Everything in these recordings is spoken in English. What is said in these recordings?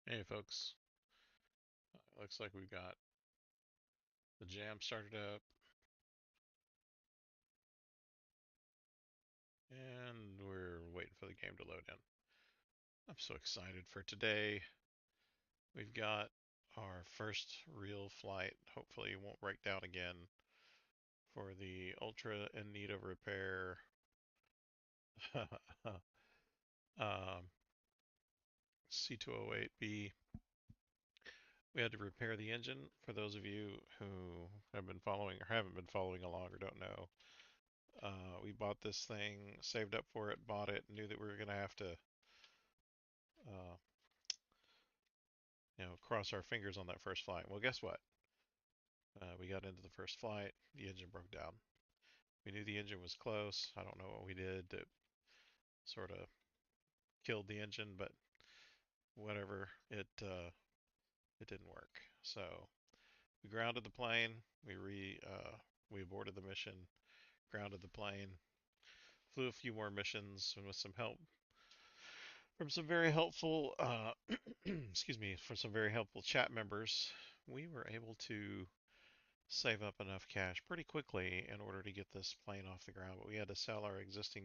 Hey folks, looks like we've got the jam started up and we're waiting for the game to load in. I'm so excited for today. We've got our first real flight. Hopefully it won't break down again for the ultra in need of repair um, C208B. We had to repair the engine. For those of you who have been following or haven't been following along or don't know, we bought this thing, saved up for it, bought it, knew that we were going to have to uh, cross our fingers on that first flight. Well, guess what? We got into the first flight, the engine broke down. We knew the engine was close. I don't know what we did to sort of killed the engine, but whatever, it didn't work. So we grounded the plane. We aborted the mission, grounded the plane, flew a few more missions, and with some help from some very helpful, excuse me, from some very helpful chat members, we were able to save up enough cash pretty quickly in order to get this plane off the ground. But we had to sell our existing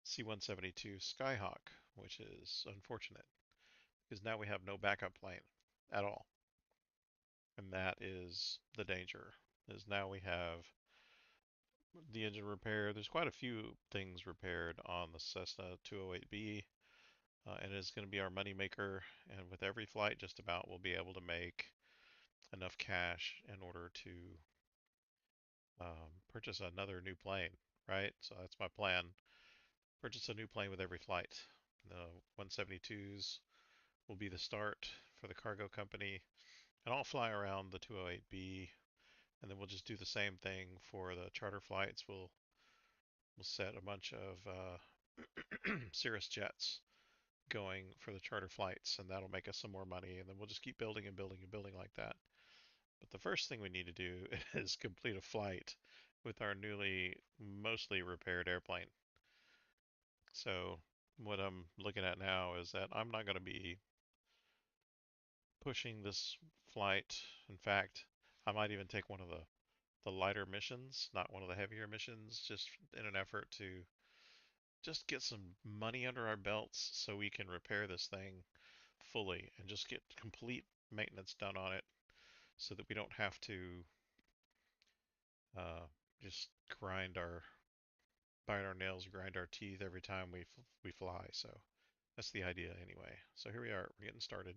C-172 Skyhawk, which is unfortunate because now we have no backup plane at all. And that is the danger, is now we have the engine repair. There's quite a few things repaired on the Cessna 208B, and it's going to be our money maker. And with every flight, just about, we'll be able to make enough cash in order to purchase another new plane, right? So that's my plan. Purchase a new plane with every flight. The 172s will be the start for the cargo company, and I'll fly around the 208B, and then we'll just do the same thing for the charter flights. We'll set a bunch of Cirrus jets going for the charter flights, and that'll make us some more money, and then we'll just keep building and building and building like that. But the first thing we need to do is complete a flight with our newly mostly repaired airplane. So what I'm looking at now is that I'm not going to be pushing this flight. In fact, I might even take one of the lighter missions, not one of the heavier missions, just in an effort to just get some money under our belts so we can repair this thing fully and just get complete maintenance done on it so that we don't have to uh, just bite our nails, grind our teeth every time we fly. So that's the idea anyway. So here we are. We're getting started.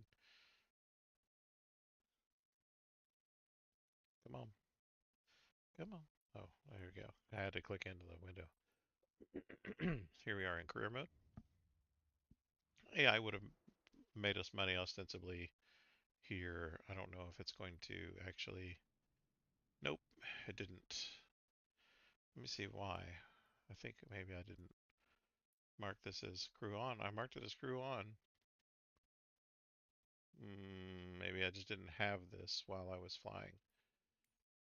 Come on. Come on. Oh, there we go. I had to click into the window. Here we are in career mode. AI would have made us money ostensibly here. I don't know if it's going to actually. Nope, it didn't. Let me see why. I think maybe I didn't mark this as crew on. I marked it as crew on. Maybe I just didn't have this while I was flying.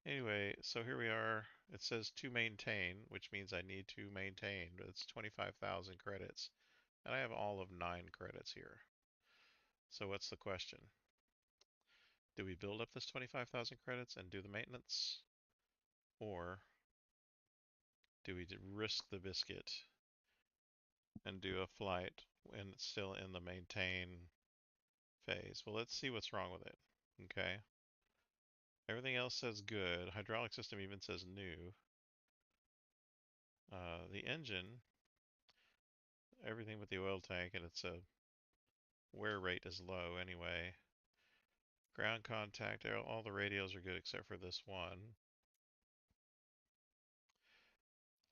Anyway, so here we are. It says to maintain, which means I need to maintain. It's 25,000 credits. And I have all of 9 credits here. So what's the question? Do we build up this 25,000 credits and do the maintenance? Or do we risk the biscuit and do a flight when it's still in the maintain phase? Well, let's see what's wrong with it. Okay. Everything else says good. Hydraulic system even says new. The engine, everything but the oil tank, and it's a wear rate is low anyway. Ground contact, all the radios are good except for this one.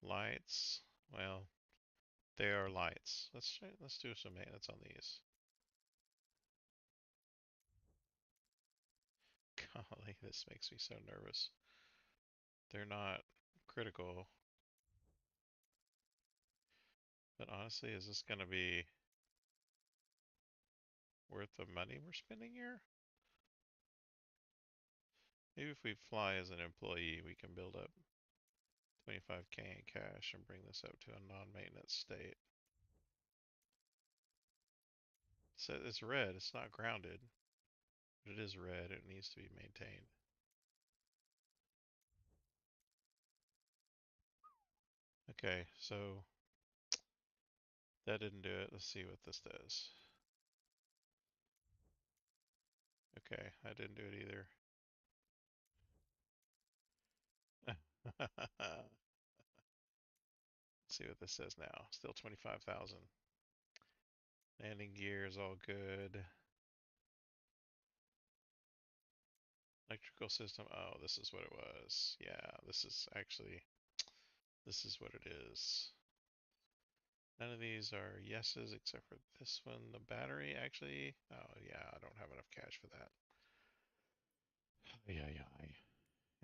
Lights, well, they are lights. Let's do some maintenance on these. Golly, this makes me so nervous. They're not critical, but honestly, is this going to be worth the money we're spending here? Maybe if we fly as an employee, we can build up 25K in cash and bring this up to a non-maintenance state. So it's red. It's not grounded, but it is red. It needs to be maintained. Okay, so that didn't do it. Let's see what this does. Okay, I didn't do it either. Let's see what this says now. Still 25,000. Landing gear is all good. Electrical system. Oh, this is what it was. Yeah, this is what it is. None of these are yeses except for this one. The battery, actually. Oh, yeah, I don't have enough cash for that. Yeah, yeah.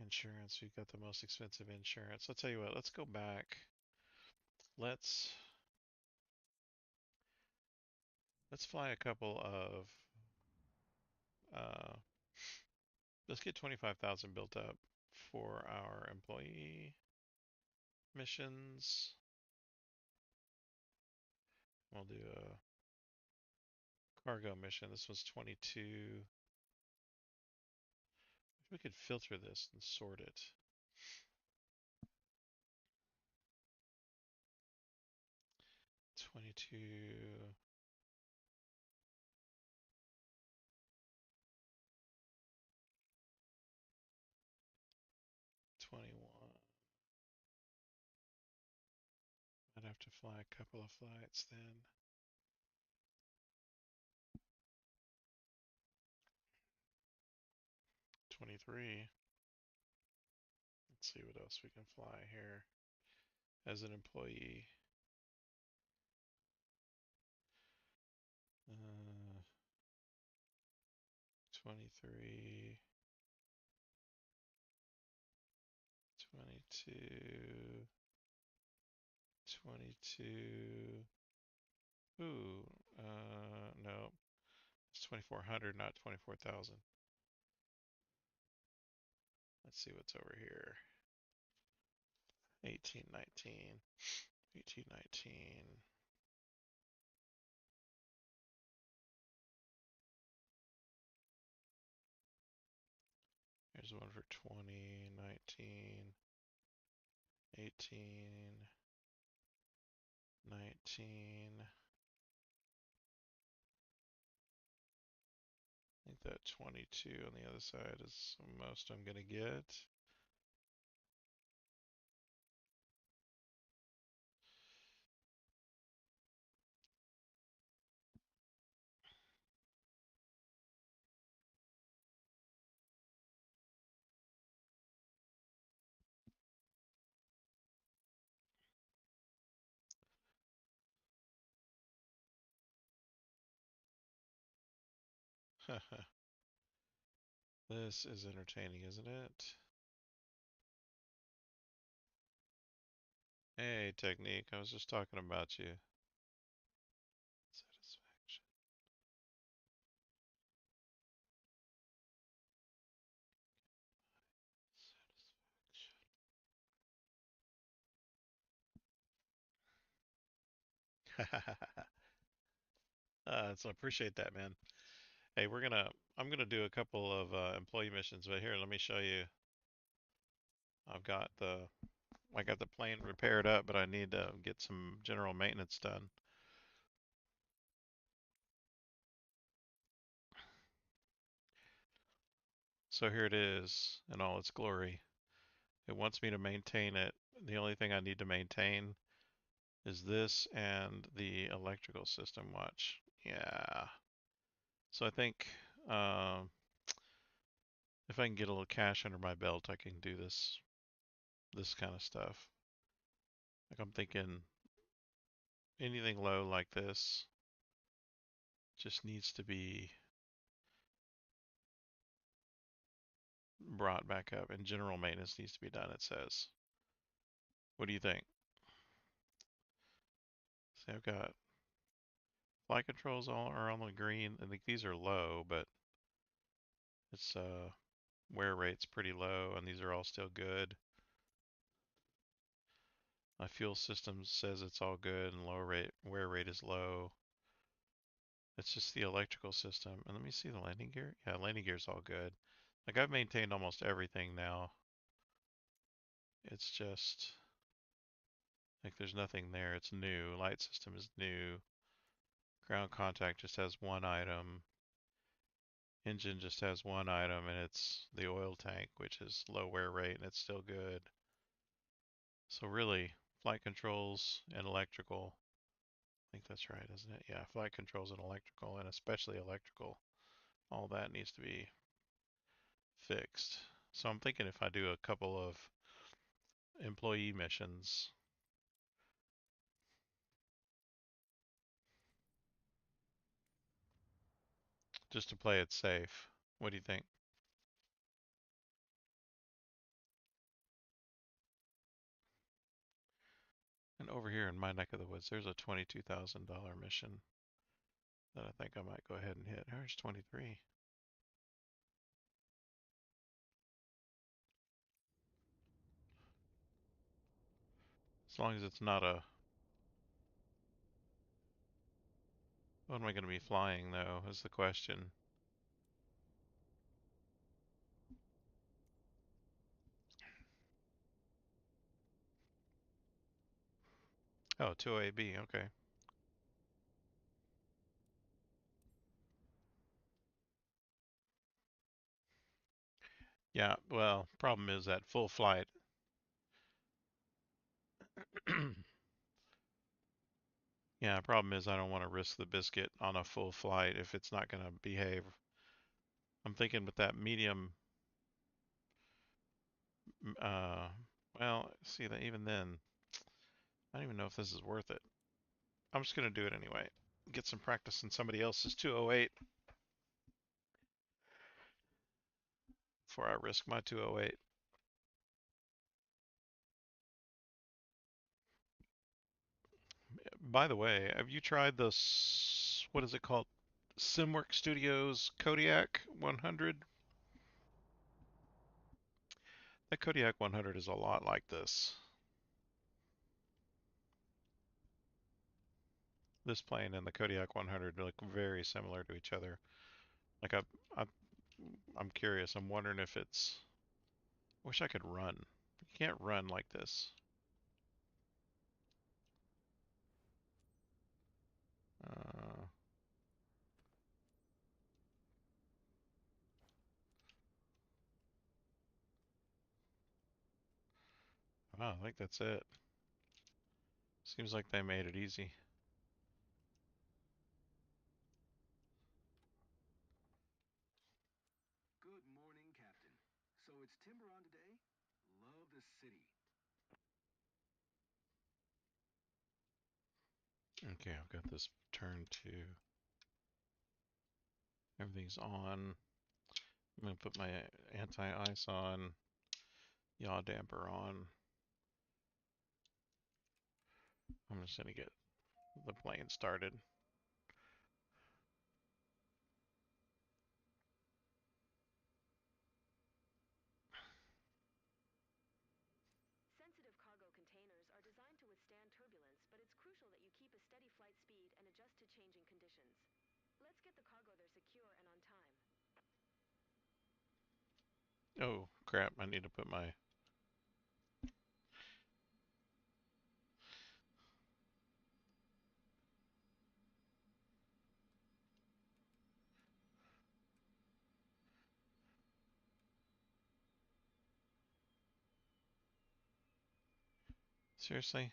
Insurance. We've got the most expensive insurance. I'll tell you what. Let's go back. Let's fly a couple of. Uh, let's get 25,000 built up for our employee missions. We'll do a cargo mission. This was 22. We could filter this and sort it. 22. 21. I'd have to fly a couple of flights then. 23. Let's see what else we can fly here as an employee. 23. 22. 22. Ooh, no. It's 2,400, not 24,000. Let's see what's over here. 1819. 1819. Here's one for 20, 19, 18, 19. I think that 22 on the other side is the most I'm going to get. This is entertaining, isn't it? Hey, Technique, I was just talking about you. Satisfaction. Satisfaction. So I appreciate that, man. Hey, I'm gonna do a couple of employee missions, but here, let me show you. I've got I got the plane repaired up, but I need to get some general maintenance done. So here it is in all its glory. It wants me to maintain it. The only thing I need to maintain is this and the electrical system. Watch. Yeah. So I think um, if I can get a little cash under my belt, I can do this kind of stuff. Like I'm thinking anything low like this just needs to be brought back up, and general maintenance needs to be done, it says. What do you think? See, I've got flight controls all are on the green. I think these are low, but it's wear rate's pretty low, and these are all still good. My fuel system says it's all good, and wear rate is low. It's just the electrical system. And let me see the landing gear. Yeah, landing gear's all good. Like I've maintained almost everything now. It's just like there's nothing there. It's new. Light system is new. Ground contact just has one item. Engine just has one item, and it's the oil tank, which is low wear rate, and it's still good. So really, flight controls and electrical. I think that's right, isn't it? Yeah, flight controls and electrical, and especially electrical. All that needs to be fixed. So I'm thinking if I do a couple of employee missions, just to play it safe. What do you think? And over here in my neck of the woods, there's a $22,000 mission that I think I might go ahead and hit. There's 23. As long as it's not a... What am I going to be flying, though, is the question. Oh, 2AB, okay. Yeah, well, problem is that full flight. Yeah, problem is I don't want to risk the biscuit on a full flight if it's not going to behave. I'm thinking with that medium, uh, well, see that even then, I don't even know if this is worth it. I'm just going to do it anyway. Get some practice in somebody else's 208 before I risk my 208. By the way, have you tried this, what is it called? SimWorks Studios Kodiak 100? The Kodiak 100 is a lot like this. This plane and the Kodiak 100 look very similar to each other. Like I, I'm curious. I'm wondering if it's. I wish I could run. You can't run like this. Uh, wow, I think that's it. Seems like they made it easy. Good morning, Captain. So it's timber on today? Love the city. Okay, I've got this turned to. Everything's on. I'm gonna put my anti-ice on. Yaw damper on. I'm just gonna get the plane started. Sensitive cargo containers are designed to withstand turbulence, but it's crucial that you keep a steady flight speed and adjust to changing conditions. Let's get the cargo there secure and on time. Oh crap! I need to put my. Seriously?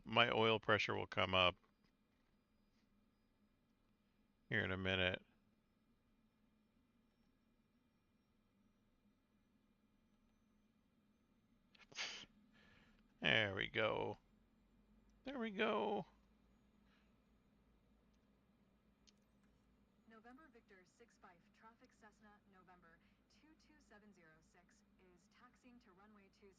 My oil pressure will come up here in a minute. There we go. There we go. November Victor 65 traffic Cessna November 22706 is taxiing to runway 20.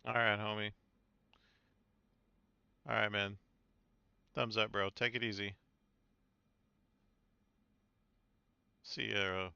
Alright, homie. Alright, man. Thumbs up, bro. Take it easy. See ya.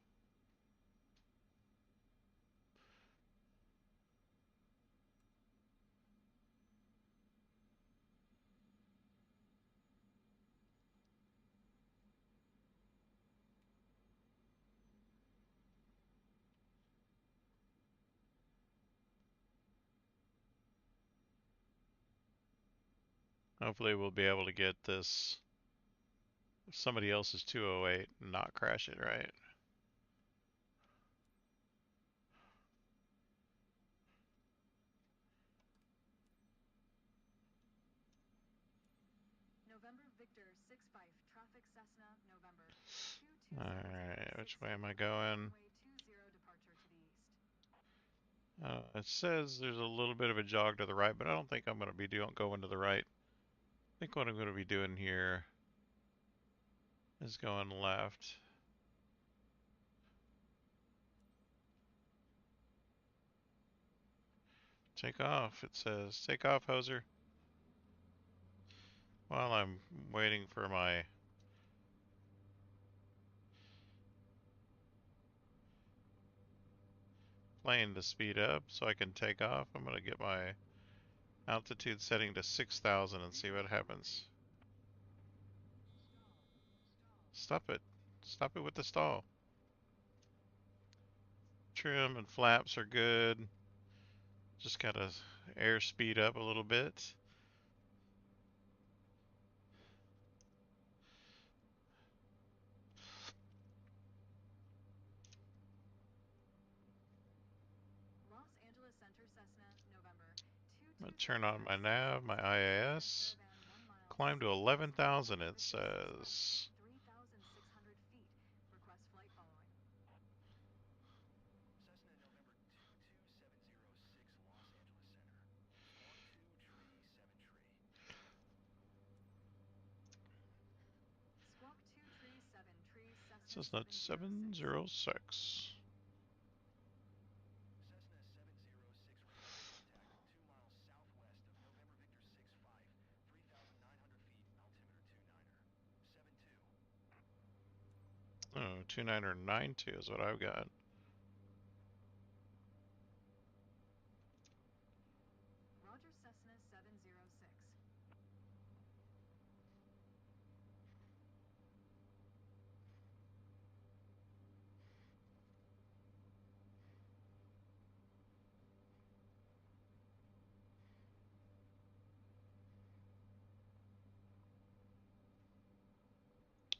Hopefully we'll be able to get this somebody else's 208 and not crash it, right? November Victor 65 traffic Cessna November Alright, 2270 which way am I Saitek, going? runway 20 departure to the east. It says there's a little bit of a jog to the right, but I don't think I'm going to be going to the right. I think what I'm going to be doing here is going left. Take off, it says. Take off, hoser. While I'm waiting for my plane to speed up so I can take off, I'm going to get my altitude setting to 6,000 and see what happens. Stop it. Stop it with the stall. Trim and flaps are good. Just gotta air speed up a little bit. Los Angeles Center Cessna November I'm gonna turn on my 22706 nav, my is cleared to IIS. caravan 1 mile Climb to south of 11,000 November it Victor 65, says. 3,600 feet. Request flight following. Cessna November 22706 Los Angeles Center. Squawk 2 tree 7 tree. Squawk 2 tree 7 tree Cessna Says not 706. 706. Cessna 706 radar contact 2 miles southwest of November Victor 65, 3,900 feet, altimeter 29er. 72. Oh, 2992 is what I've got. Roger Cessna 706.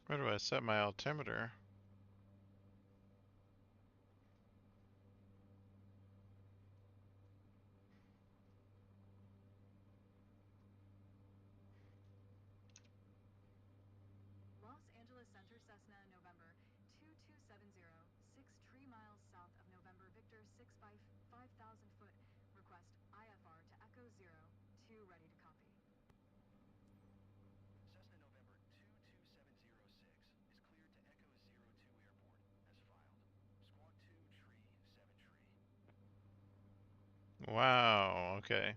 Where do I set my altimeter? Los Angeles Center Cessna November 2270, 3 miles south of November Victor 65, 5,000 foot. Request IFR to Echo 02, ready to copy. Cessna November 22706 is cleared to Echo 02 Airport, as filed. Squawk 2 tree 7 tree. Wow, okay.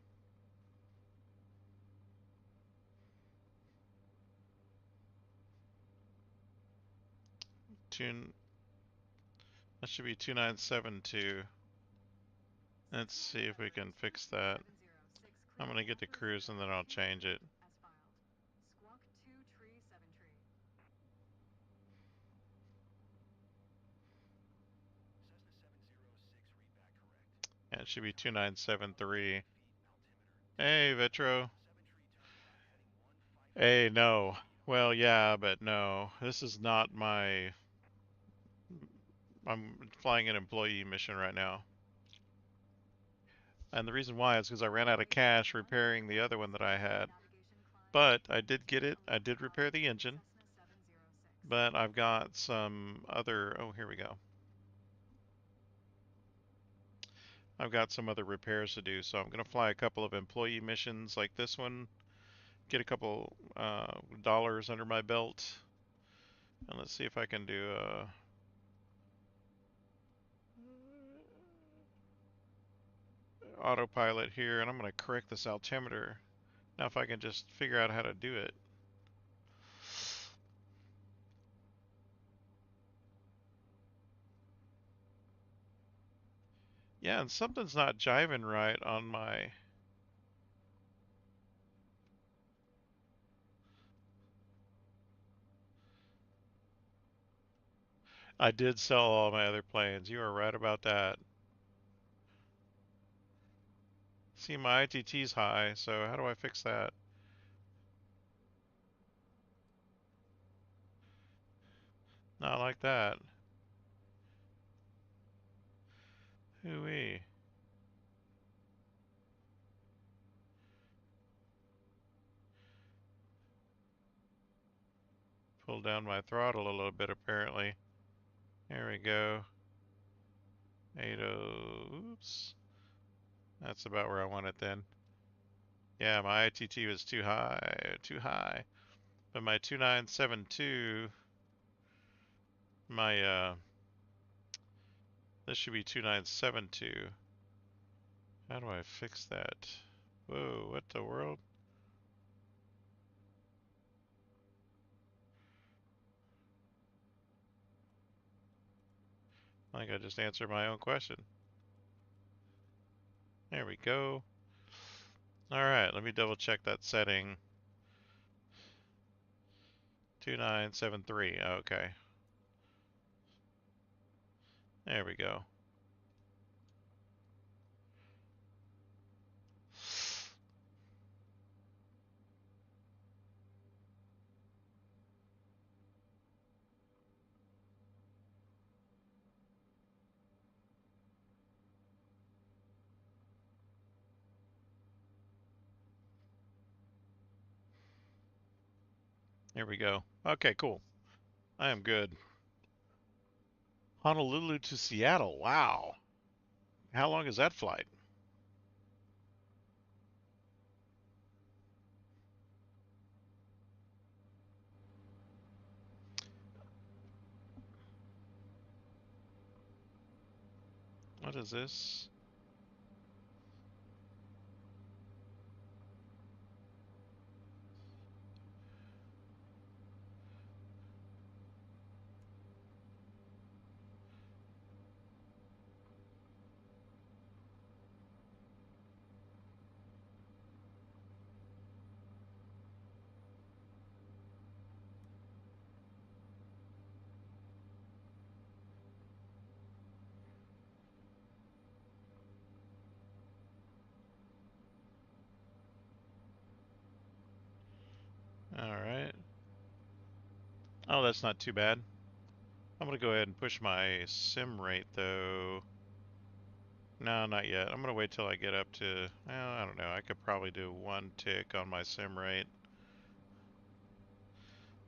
Tune that should be 2972. Let's Cessna see if we November can fix that. 2270, I'm cleared gonna to get to Echo cruise and then I'll 02, change it. as filed. Squawk 2 tree 7 tree. Cessna 706 read back correct. And it should be 3,900 2973. feet, altimeter Hey, 29er. Vetro. 7 tree turning left heading 155 Hey, knots. no. Speed Well, 100. yeah, but no. This is not my. I'm flying an employee mission right now. And the reason why is because I ran out of Runway cash 21 repairing the clear. other one that I Southbound had. navigation climb But I did get altitude it. I 11,000 did repair the engine. Cessna 706. But I've got some other. Oh, here we go. I've got some other repairs to do. So I'm going to fly a couple of employee missions like this one. Get a couple dollars under my belt. And let's see if I can do autopilot here, and I'm going to correct this altimeter. Now if I can just figure out how to do it. Yeah, and something's not jiving right on my... I did sell all my other planes. You are right about that. See, my ITT's high, so how do I fix that? Not like that. Hooey. Pull down my throttle a little bit, apparently. There we go. 80. Oops. That's about where I want it then. Yeah, my ITT was too high. Too high. But my 2972, my, this should be 2972. How do I fix that? Whoa, what the world? I think I just answered my own question. There we go. Alright, let me double check that setting. 2973, okay. There we go. There we go. Okay, cool. I am good. Honolulu to Seattle, wow. How long is that flight? What is this? Alright. Oh, that's not too bad. I'm gonna go ahead and push my sim rate though. No, not yet. I'm gonna wait till I get up to, well, I don't know. I could probably do one tick on my sim rate.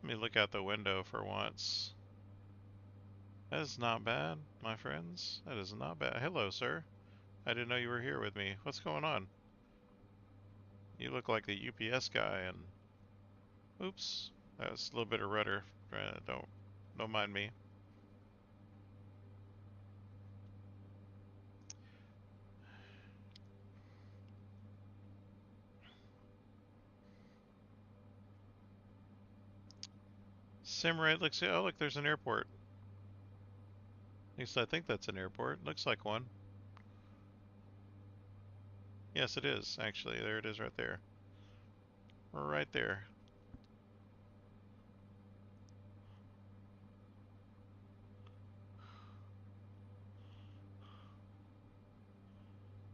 Let me look out the window for once. That is not bad, my friends. That is not bad. Hello, sir. I didn't know you were here with me. What's going on? You look like the UPS guy and... Oops. That's a little bit of rudder. Don't mind me. Sim rate looks... Oh, look, there's an airport. At least I think that's an airport. Looks like one. Yes, it is, actually. There it is right there. Right there.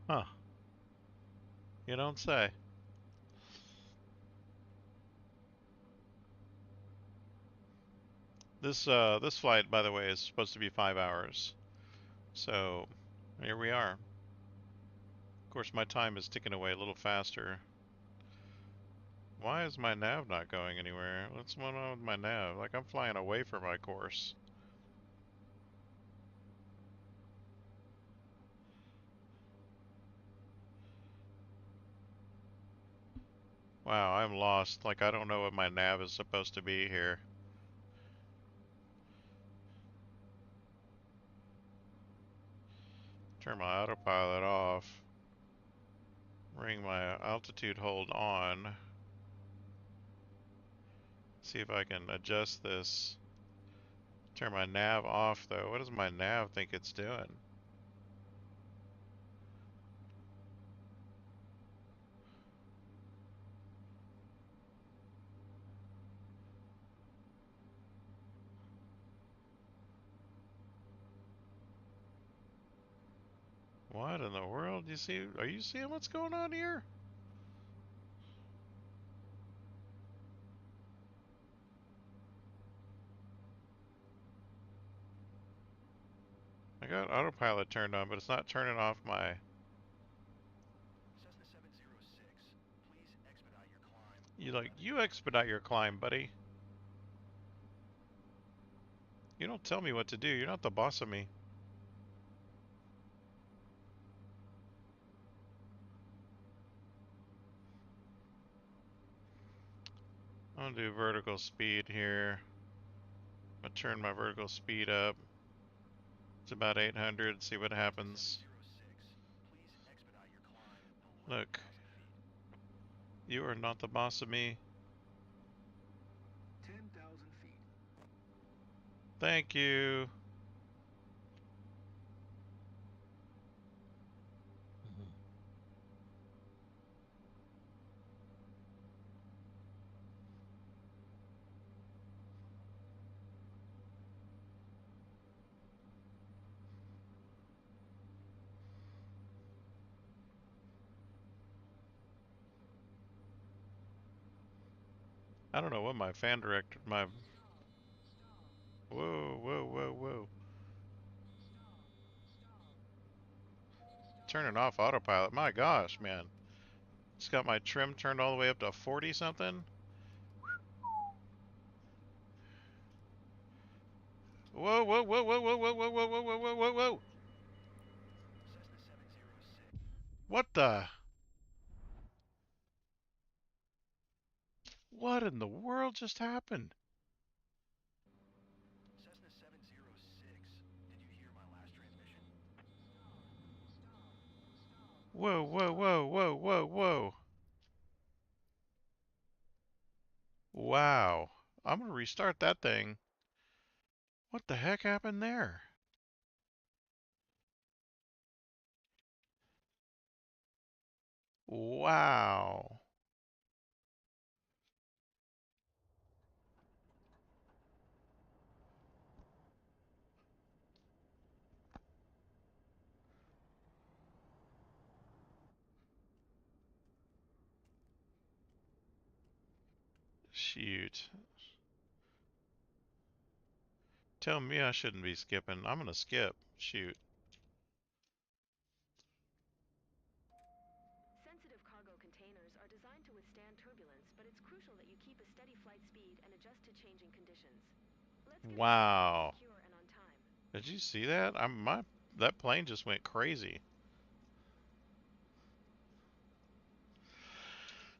Huh. You don't say. This flight, by the way, is supposed to be 5 hours. So, here we are. Of course, my time is ticking away a little faster. Why is my nav not going anywhere? What's going on with my nav? Like, I'm flying away from my course. Wow, I'm lost. Like, I don't know what my nav is supposed to be here. Turn my autopilot off. Ring my altitude hold on. See if I can adjust this. Turn my nav off though. What does my nav think it's doing? What in the world? You see? Are you seeing what's going on here? I got autopilot turned on, but it's not turning off my. Cessna 706, please expedite your climb. You expedite your climb, buddy. You don't tell me what to do. You're not the boss of me. I'm gonna do vertical speed here. I'm gonna turn my vertical speed up. It's about 800. See what Cessna happens. 706, please expedite your climb. 11,000 Look, feet. you are not the boss of me. 10,000 feet. Thank you. I don't know what my fan director, my. Whoa, whoa, whoa, whoa. Turning off autopilot. My gosh, man. It's got my trim turned all the way up to 40 something. Whoa, whoa, whoa, whoa, whoa, whoa, whoa, whoa, whoa, whoa, whoa, whoa, whoa. Cessna 706. What the? What in the world just happened? Cessna 706. Did you hear my last transmission? Whoa, whoa, whoa, whoa, whoa, whoa. Wow. I'm gonna restart that thing. What the heck happened there? Wow. Shoot. Tell me I shouldn't be skipping. I'm gonna skip. Shoot. Sensitive cargo containers are designed to withstand turbulence, but it's crucial that you keep a steady flight speed and adjust to changing conditions. Let's get the cargo there Wow. secure and on time. Did you see that? That plane just went crazy.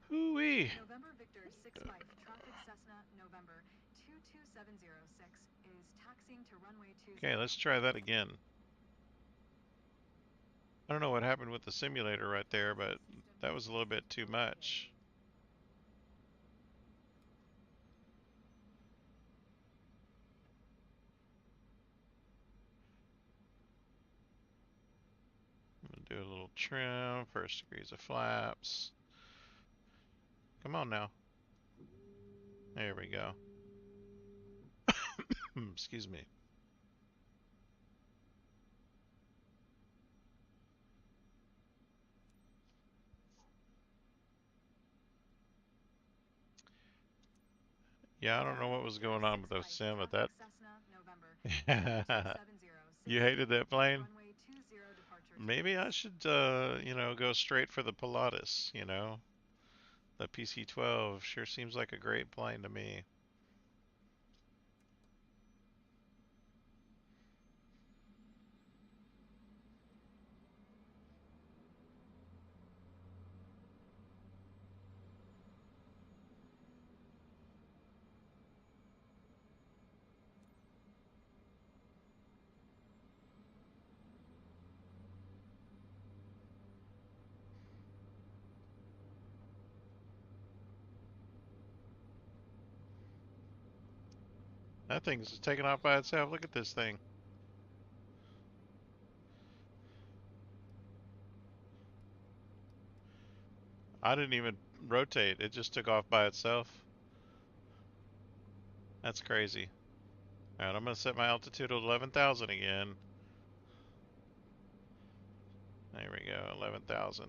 Hoo-wee. November Victor 65 traffic Cessna November 22706 is taxiing to runway 20. Okay, let's try that again. I don't know what happened with the simulator right there, but that was a little bit too much. I'm gonna do a little trim, first degrees of flaps. Come on now. There we go. Excuse me. Yeah, I don't know what was going on with the sim, but that. Cessna November 22706 You hated that plane? runway 20 departure. Maybe I should, go straight for the Pilatus, The PC-12 sure seems like a great plane to me. That thing's just taking off by itself. Look at this thing. I didn't even rotate. It just took off by itself. That's crazy. Alright, I'm going to set my altitude at 11,000 again. There we go, 11,000.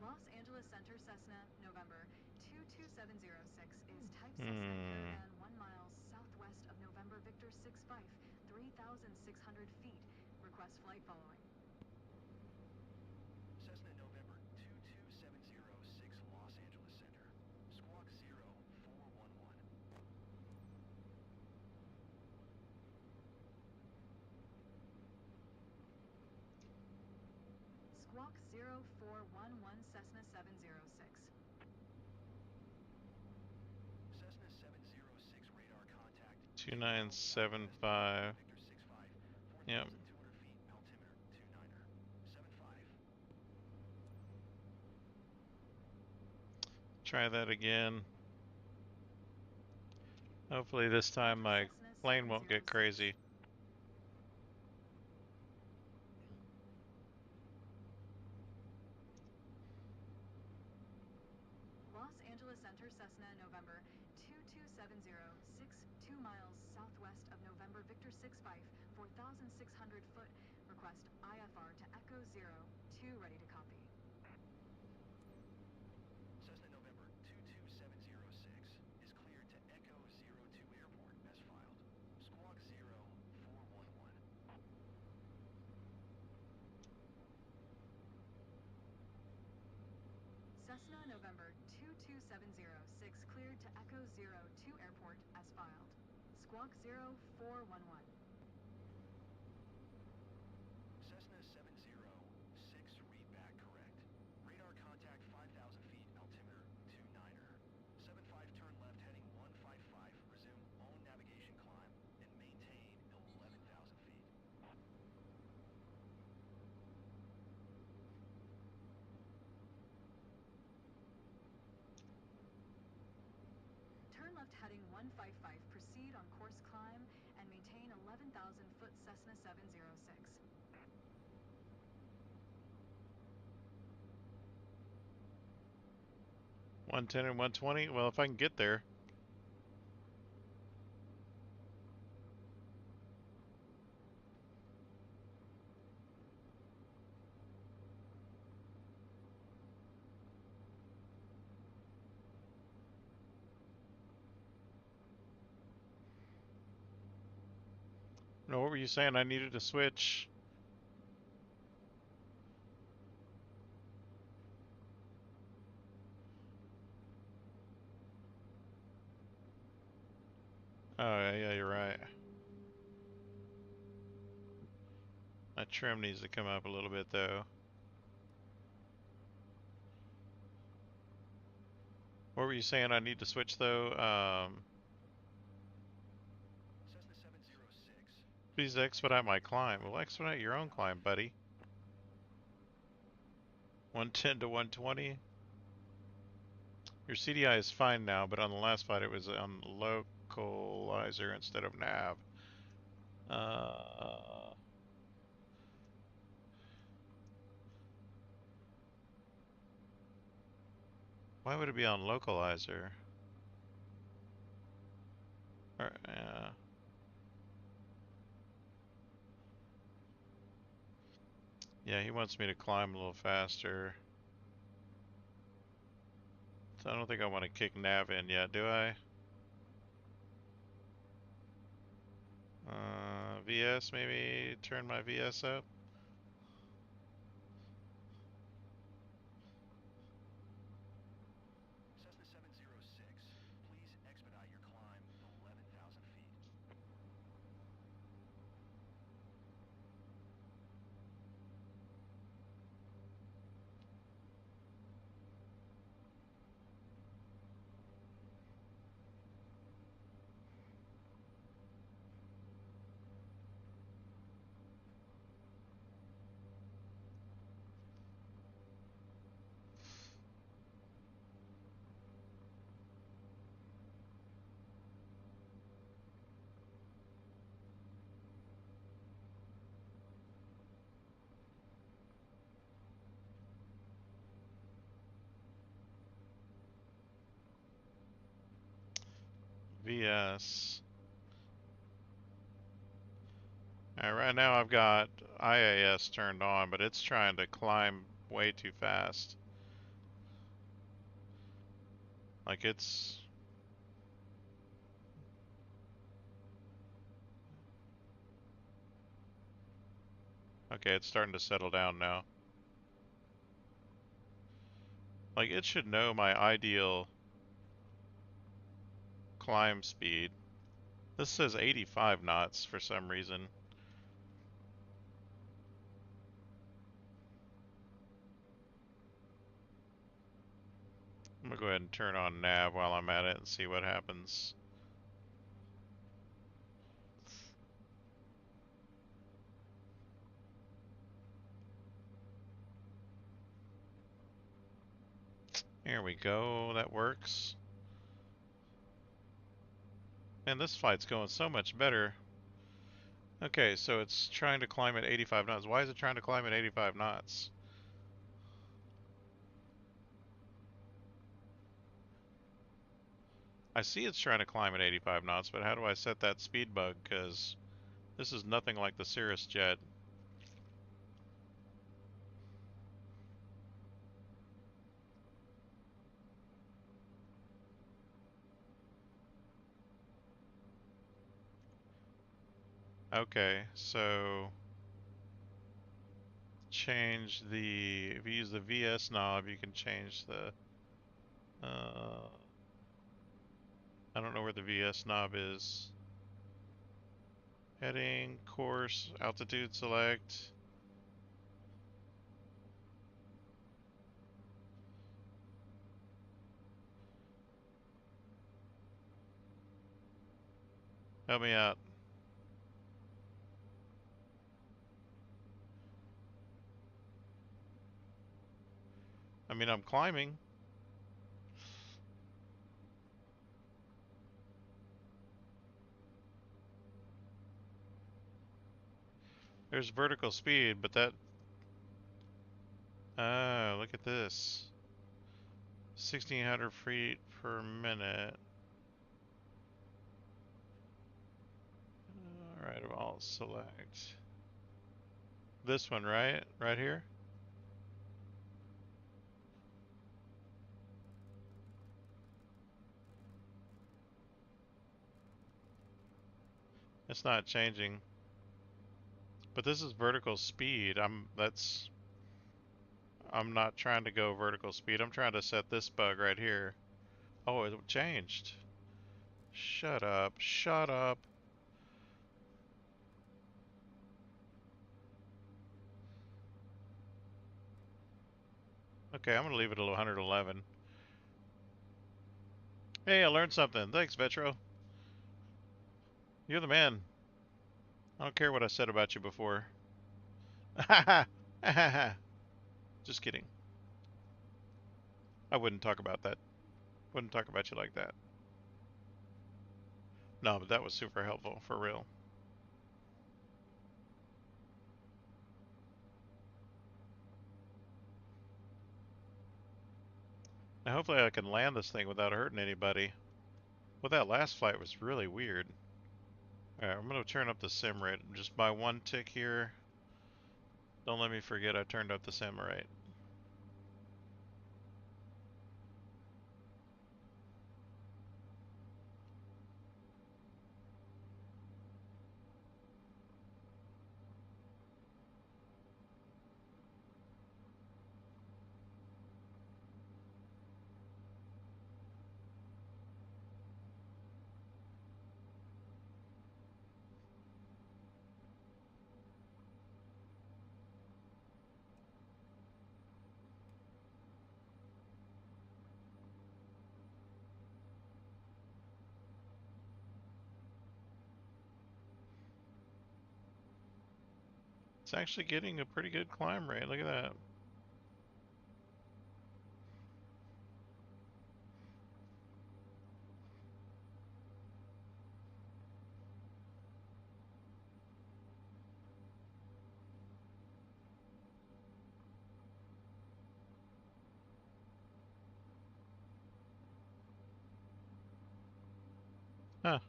Los Angeles Center Cessna, November 22706 is type Cessna Caravan 1 mile southwest of November Victor 65, 3,600 feet. Request flight following. Cessna November 22706 Los Angeles Center. Squawk 0411. Squawk 0411 Cessna 706. Cessna 706 radar contact 2975. Victor 65, Yep. 4,200 feet, altimeter 29er. 75. Try that again. Hopefully this time my Cessna plane won't get 706. crazy. Los Angeles Center Cessna, November 22706, 2 miles southwest of November Victor 65, 4,600 foot. Request IFR to Echo 02, ready to copy. Cessna November 22706 is cleared to Echo 02 Airport as filed. Squawk 0411. Cessna November 22706 cleared to Echo 02 Airport as filed. Squawk 0411. Cessna 706, read back correct. Radar contact 5,000 feet, altimeter 29er. 75, turn left heading 155, resume own navigation climb, and maintain 11,000 feet. Turn left heading 155, proceed on course climb, and maintain 11,000 foot Cessna 706. 110 and 120? Well, if I can get there. No, what were you saying? I needed to switch. Oh, yeah, you're right. My trim needs to come up a little bit, though. What were you saying? I need to switch, though. Cessna 706. Please expedite my climb. Well, expedite your own climb, buddy. 110 to 120. Your CDI is fine now, but on the last flight it was on localizer instead of nav. Why would it be on localizer? Yeah, he wants me to climb a little faster. So I don't think I want to kick nav in yet, do I? VS, maybe turn my VS up. Cessna 706, please expedite your climb 11,000 feet. VS. Alright, right now I've got IAS turned on, but it's trying to climb way too fast. Like it's... Okay, it's starting to settle down now. Like it should know my ideal climb speed. This says 85 knots for some reason. I'm gonna go ahead and turn on nav while I'm at it and see what happens. Here we go, that works. Man, this flight's going so much better. Okay, so it's trying to climb at 85 knots. Why is it trying to climb at 85 knots? I see it's trying to climb at 85 knots, but how do I set that speed bug? Because this is nothing like the Cirrus jet. Okay, so change the, if you use the VS knob, you can change the, I don't know where the VS knob is. Heading, course, altitude select. Help me out. I mean, I'm climbing. There's vertical speed, but that... Oh, look at this. 1,600 feet per minute. Alright, I'll select this one, right? Right here? It's not changing. But this is vertical speed. I'm not trying to go vertical speed. I'm trying to set this bug right here. Oh, it changed. Shut up. Shut up. Okay, I'm gonna leave it at 111. Hey, I learned something. Thanks, Vetro. You're the man. I don't care what I said about you before. Ha ha. Just kidding. I wouldn't talk about that. Wouldn't talk about you like that. No, but that was super helpful, for real. Now hopefully I can land this thing without hurting anybody. Well, that last flight was really weird. Alright, I'm gonna turn up the sim rate just by one tick here. Don't let me forget I turned up the sim rate. It's actually getting a pretty good climb rate. Look at that. Huh.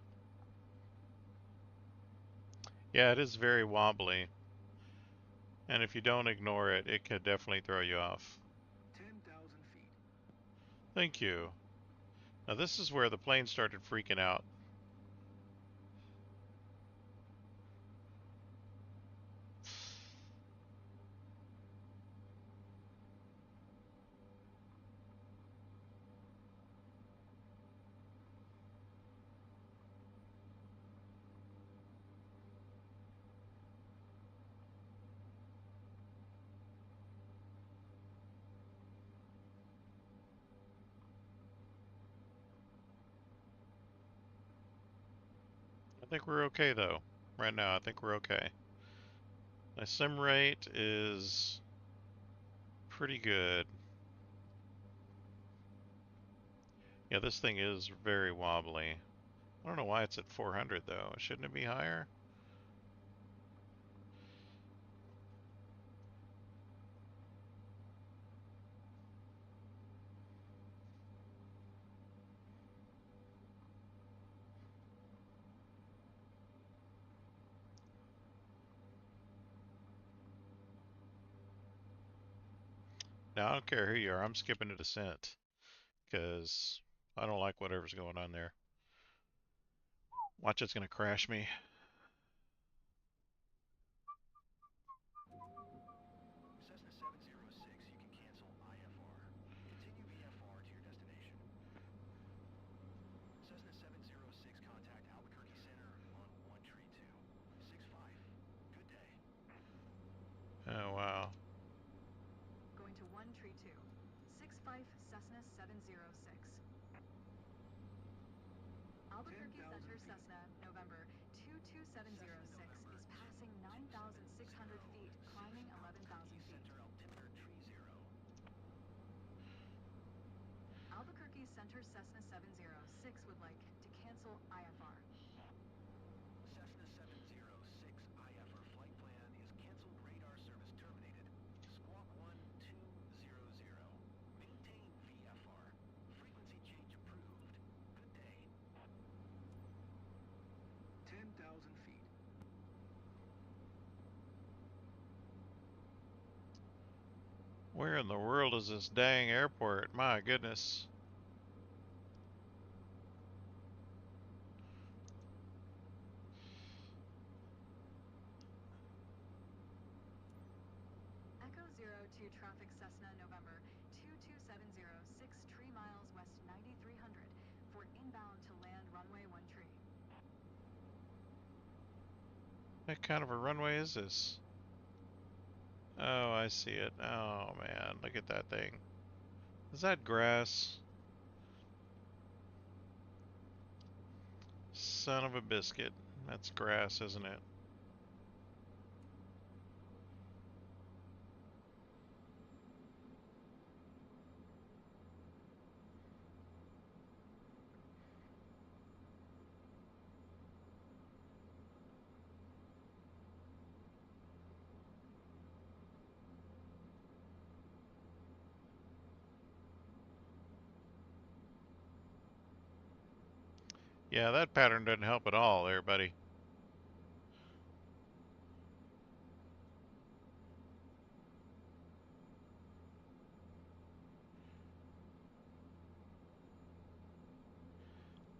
Yeah, it is very wobbly. And if you don't ignore it, it could definitely throw you off. 10,000 feet. Thank you. Now this is where the plane started freaking out. I think we're okay though. Right now, I think we're okay. My sim rate is pretty good. Yeah, this thing is very wobbly. I don't know why it's at 400 though. Shouldn't it be higher? Now, I don't care who you are, I'm skipping a descent because I don't like whatever's going on there. Watch, it's going to crash me. Cessna 706, you can cancel IFR. Continue VFR to your destination. Cessna 706, contact Albuquerque Center on 132. 65. Good day. Oh, wow. Going to 132. 65 Cessna 706. Albuquerque 10,000 Center feet. Cessna, November 22706 Cessna is November passing 9,600 feet, 2270. climbing 11,000 Albuquerque feet. Center altimeter 30. Albuquerque Center Cessna 706 would like to cancel IFR. Cessna 706 IFR flight plan is canceled. Radar service terminated. Squawk 1200. Maintain VFR. Frequency change approved. Good day. 10,000 feet. Where in the world is this dang airport? My goodness. Echo 02 traffic Cessna, November 22706 tree miles west 9300 for inbound to land runway 13. What kind of a runway is this? Oh, I see it. Oh, man. Look at that thing. Is that grass? Son of a biscuit. That's grass, isn't it? Yeah, that pattern doesn't help at all there, buddy.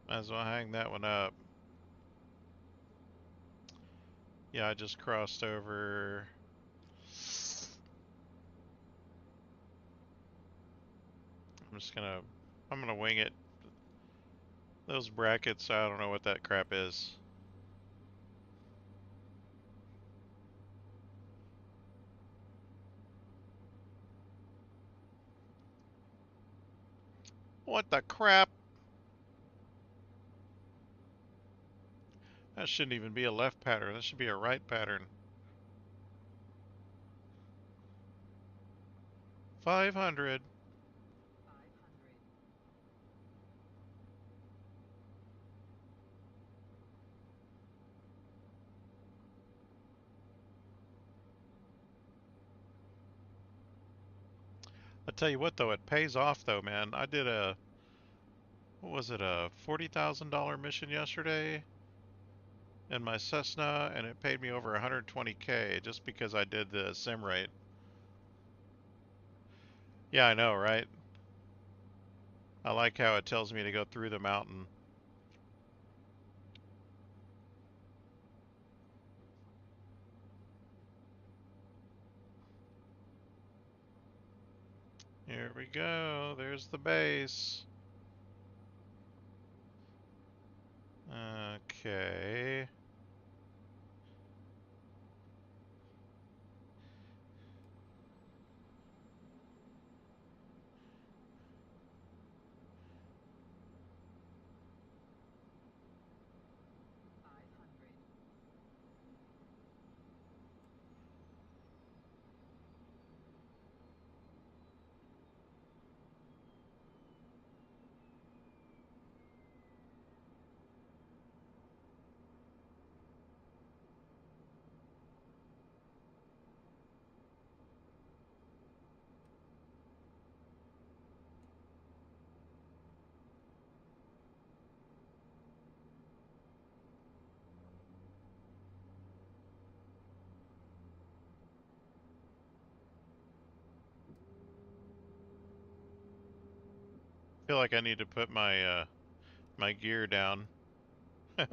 Might as well hang that one up. Yeah, I just crossed over. I'm gonna wing it. Those brackets, I don't know what that crap is. What the crap? That shouldn't even be a left pattern. That should be a right pattern. 500. 500. I tell you what though, it pays off though, man. I did a what was it, a $40,000 mission yesterday in my Cessna, and it paid me over 120K just because I did the sim rate. Yeah, I know, right? I like how it tells me to go through the mountain. Here we go. There's the base. Okay. Feel like I need to put my gear down. 500.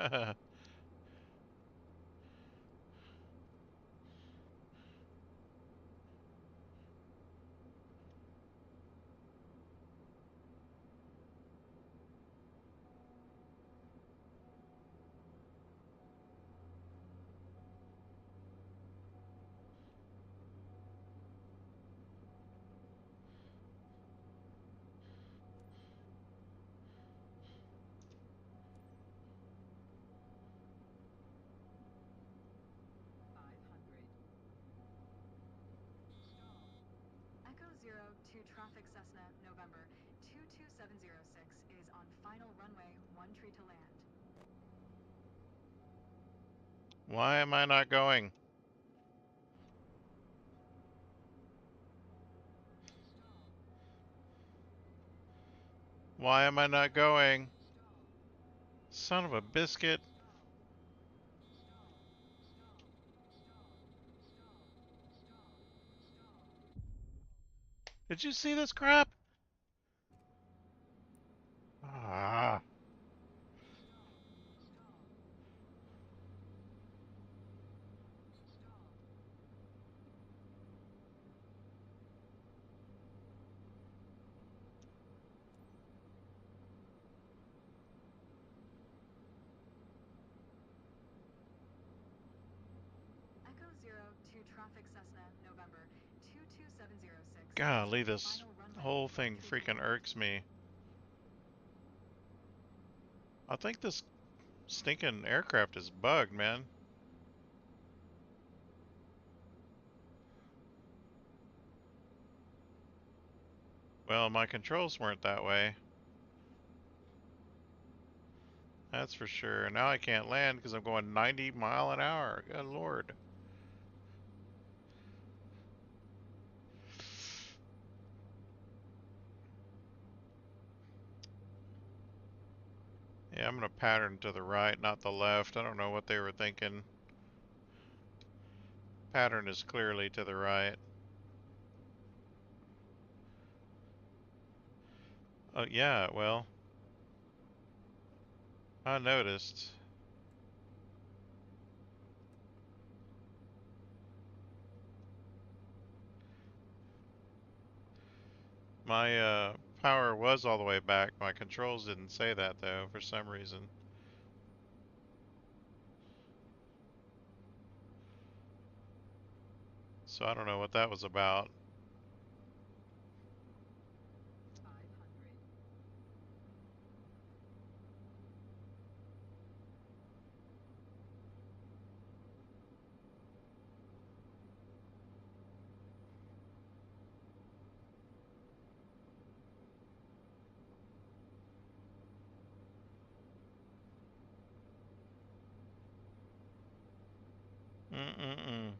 Echo 02 traffic Cessna, November 22706 is on final runway 13 to land. Why am I not going? Why am I not going? Son of a biscuit. Did you see this crap? Ah. Echo 02 traffic Cessna, November 22706 is Golly, on this final runway whole thing 13 to freaking land. irks me. I think this stinking aircraft is bugged, man. Well, my controls weren't that way. That's for sure. Now I can't land because I'm going 90 mile an hour. Good lord. Yeah, I'm gonna pattern to the right, not the left. I don't know what they were thinking. Pattern is clearly to the right. Oh, yeah, well, I noticed. My power was all the way back. My controls didn't say that though, for some reason. So I don't know what that was about. 500. Mm-mm-mm.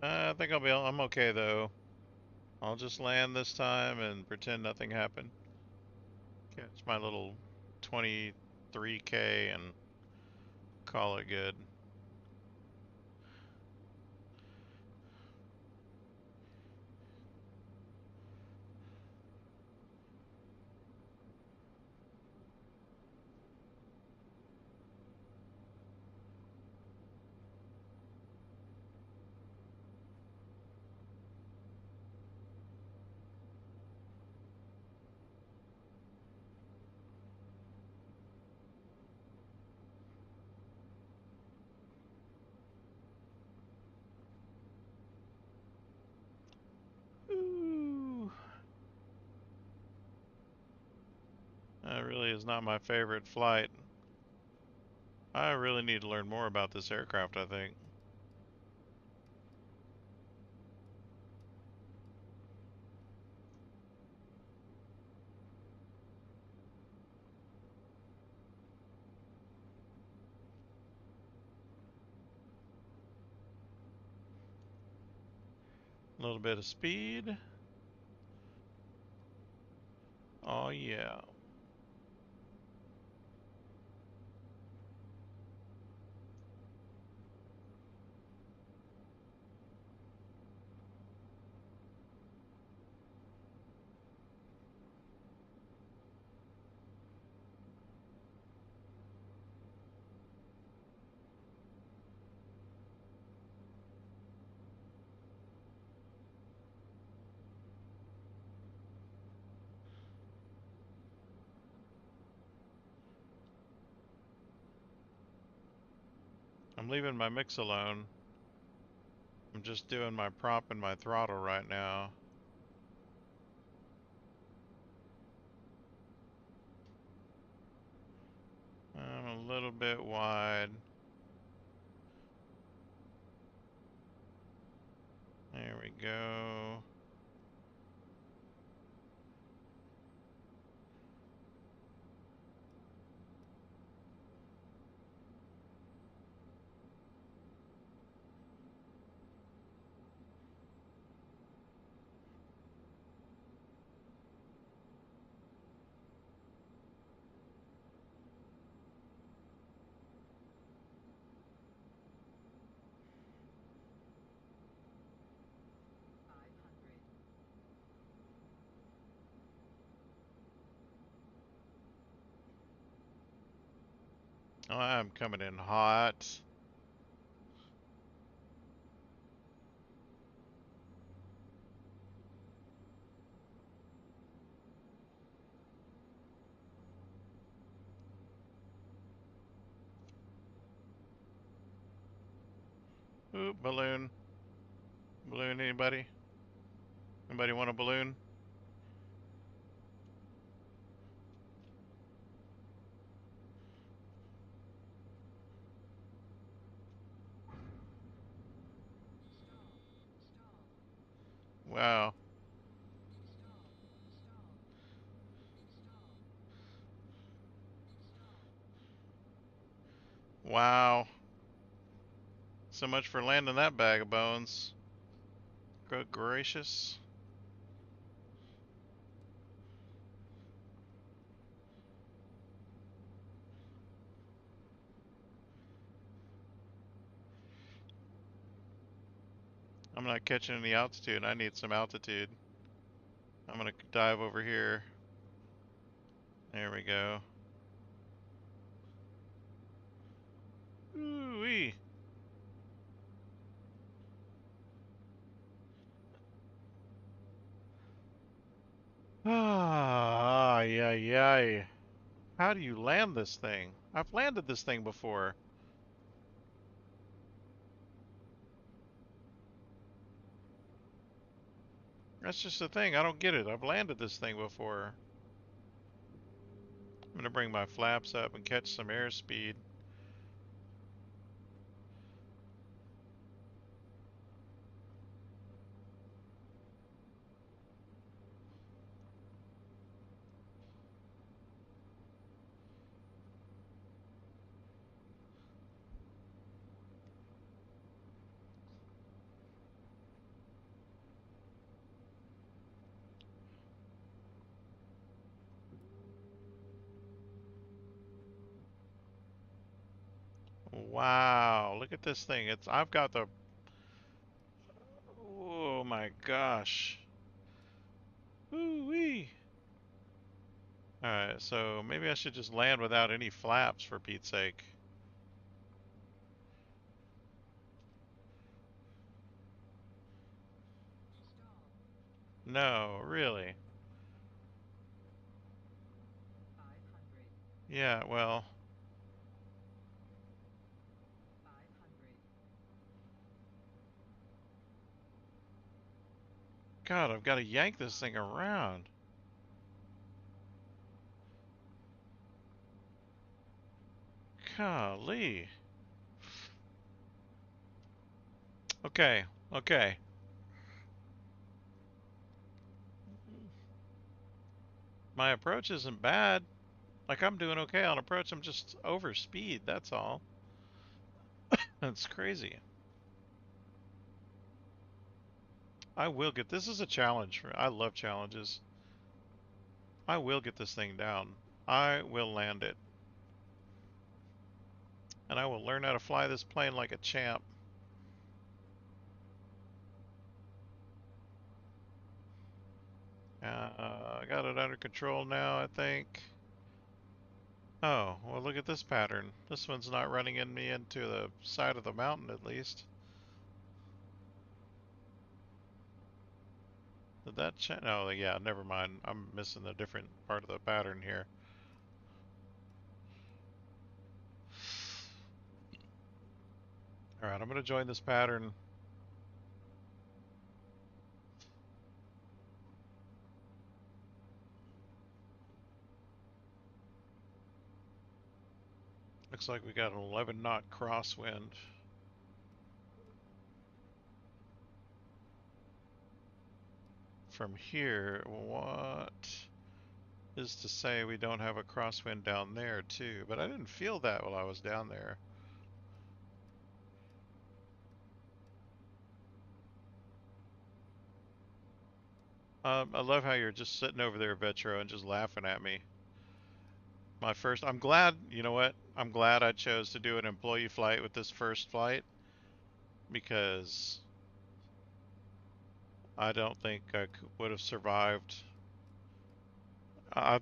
I think I'm okay though. I'll just land this time and pretend nothing happened. Catch my little 23K and call it good. Ooh. That really is not my favorite flight. I really need to learn more about this aircraft, I think. A little bit of speed. Oh yeah. I'm leaving my mix alone. I'm just doing my prop and my throttle right now. I'm a little bit wide. There we go. Oh, I'm coming in hot. Ooh, balloon. Balloon, anybody? Anybody want a balloon? Wow. Wow. So much for landing that bag of bones. Good gracious. I'm not catching any altitude. I need some altitude. I'm gonna dive over here. There we go. Ooh-wee. Ah, yeah, yeah. How do you land this thing? I've landed this thing before. That's just the thing. I don't get it. I've landed this thing before. I'm gonna bring my flaps up and catch some airspeed. Wow, look at this thing. I've got the, oh my gosh. Woo-wee. Alright, so maybe I should just land without any flaps for Pete's sake. No, really. Yeah, well, God, I've got to yank this thing around. Golly. Okay, okay. My approach isn't bad. Like, I'm doing okay on approach. I'm just over speed, that's all. That's crazy. I will get, this is a challenge for, I love challenges. I will get this thing down. I will land it. And I will learn how to fly this plane like a champ. I got it under control now, I think. Oh, well look at this pattern. This one's not running me into the side of the mountain at least. Did that oh yeah, never mind. I'm missing a different part of the pattern here. Alright, I'm gonna join this pattern. Looks like we got an 11 knot crosswind. From here, what is to say we don't have a crosswind down there too? But I didn't feel that while I was down there. I love how you're just sitting over there, Vetro, and just laughing at me. I'm glad, you know what? I'm glad I chose to do an employee flight with this first flight because I don't think I would have survived. I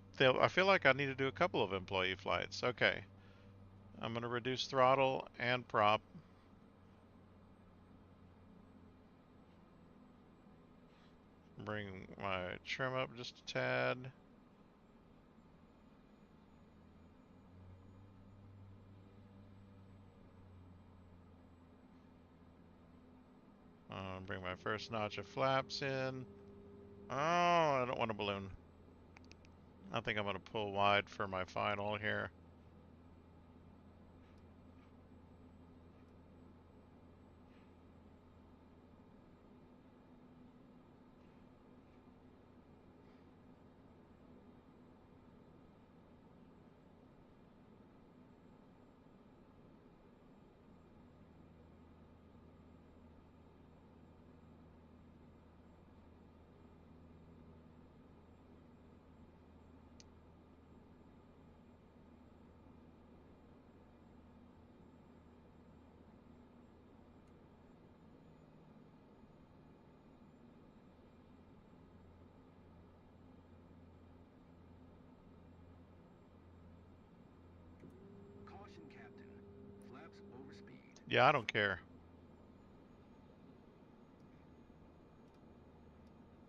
feel like I need to do a couple of employee flights. Okay. I'm going to reduce throttle and prop. Bring my trim up just a tad. Bring my first notch of flaps in. Oh, I don't want a balloon. I think I'm going to pull wide for my final here. Caution, Captain. Flaps over speed. Yeah, I don't care.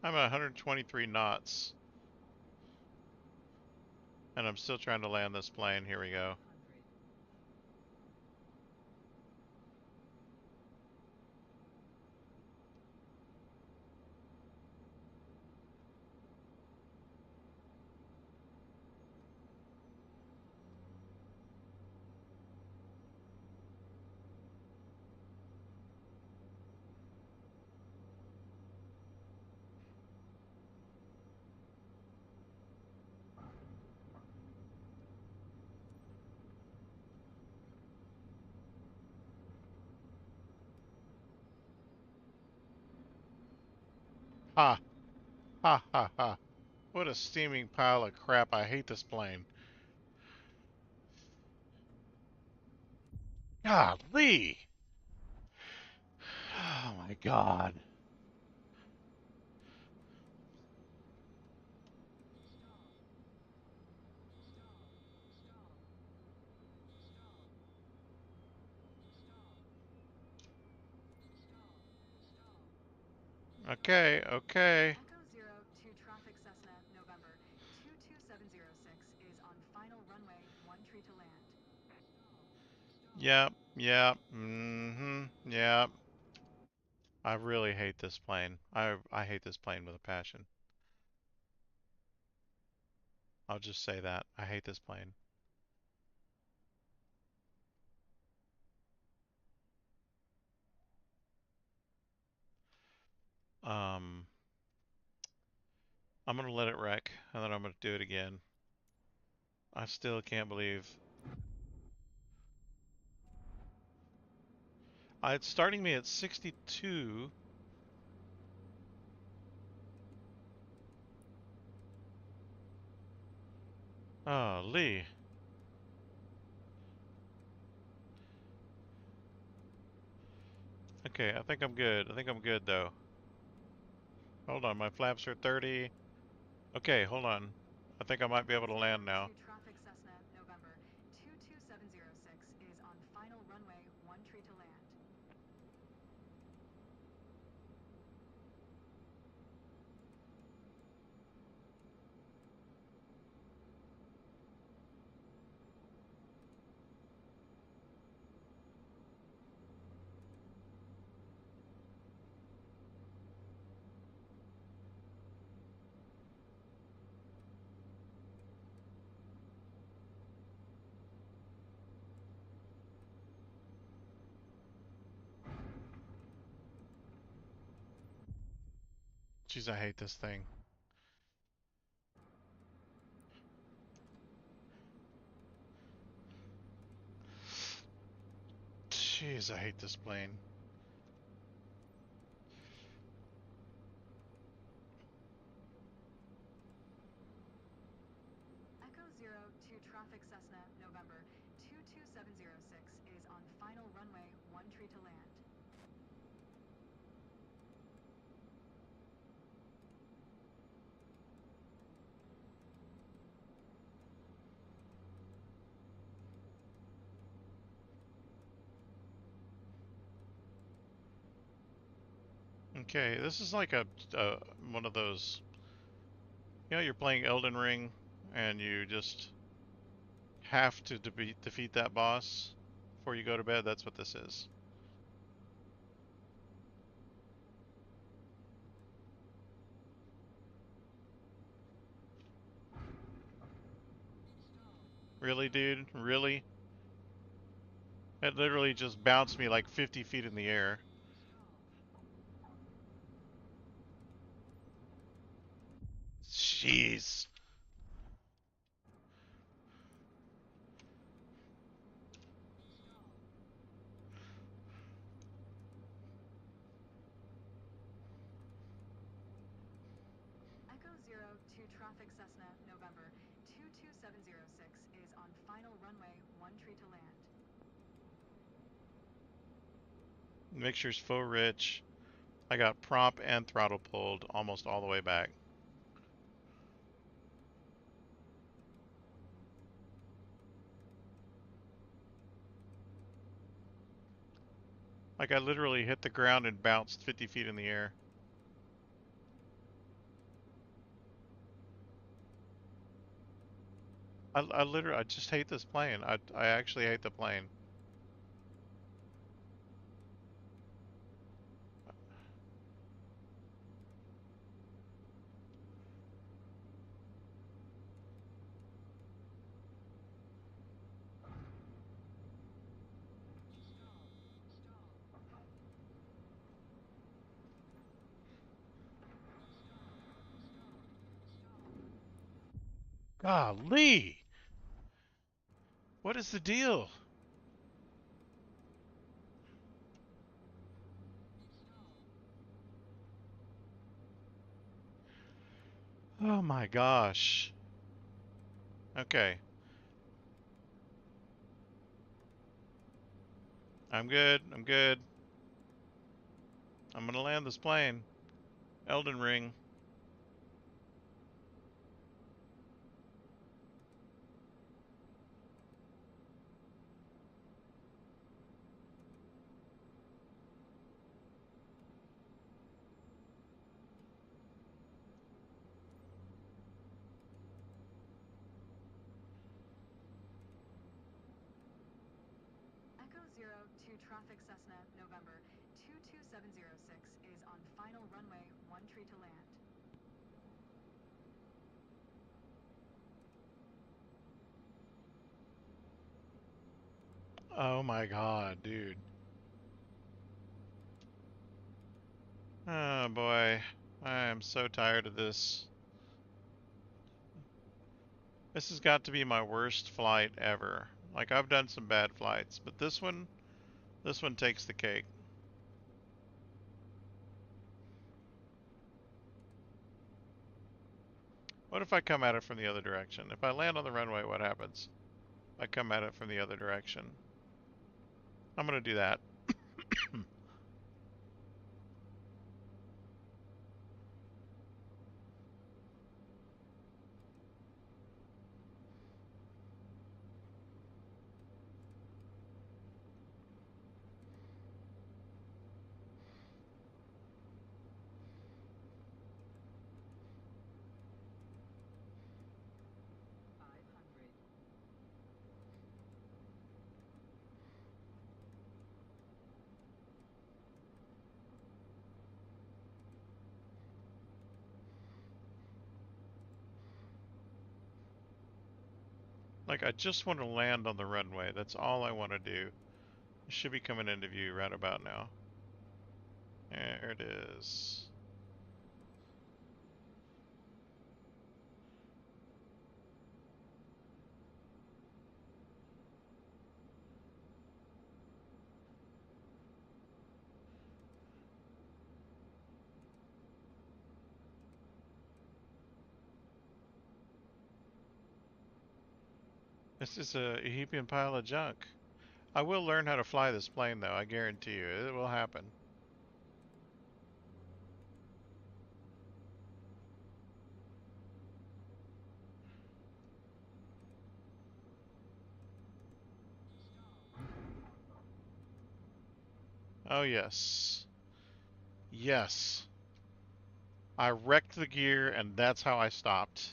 I'm at 123 knots. And I'm still trying to land this plane. Here we go. Ha! Ha ha ha. What a steaming pile of crap. I hate this plane. Golly! Oh my God. Okay, okay. Echo Zero to traffic Cessna, November 22706 is on final runway 13 to land. Yep, yep, yep. I really hate this plane. I hate this plane with a passion. I'll just say that. I hate this plane. Um, I'm gonna let it wreck, and then I'm gonna do it again. I still can't believe. It's starting me at 62. Oh, Lee. Okay, I think I'm good. I think I'm good though. Hold on, my flaps are 30. Okay, hold on. I think I might be Echo able to Zero land now. to traffic Cessna, November 22706 is on final runway 13 to land. Jeez, I hate this thing. Jeez, I hate this plane. Echo Zero to traffic Cessna, November 22706 is on final runway 13 to land. Okay, this is like a one of those. You know, you're playing Elden Ring, and you just have to defeat that boss before you go to bed. That's what this is. Really, dude? Really? It literally just bounced me like 50 feet in the air. Jeez. Echo Zero to traffic Cessna, November 22706 is on final runway 13 to land. Mixture's faux rich. I got prop and throttle pulled almost all the way back. Like I literally hit the ground and bounced 50 feet in the air. I just hate this plane. I actually hate the plane. Golly! What is the deal? Oh my gosh. Okay. I'm good. I'm good. I'm gonna land this plane. Elden Ring. Echo 02 traffic Cessna, November 22706 is on final runway 13 to land. Oh my god, dude. Oh boy. I am so tired of this. This has got to be my worst flight ever. Like, I've done some bad flights, but this one takes the cake. What if I come at it from the other direction? If I land on the runway, what happens? I come at it from the other direction. I'm gonna do that. Like, I just want to land on the runway. That's all I want to do. It should be coming into view right about now. There it is. This is a heaping pile of junk. I will learn how to fly this plane, though. I guarantee you. It will happen. Oh, yes. Yes. I wrecked the gear, and that's how I stopped.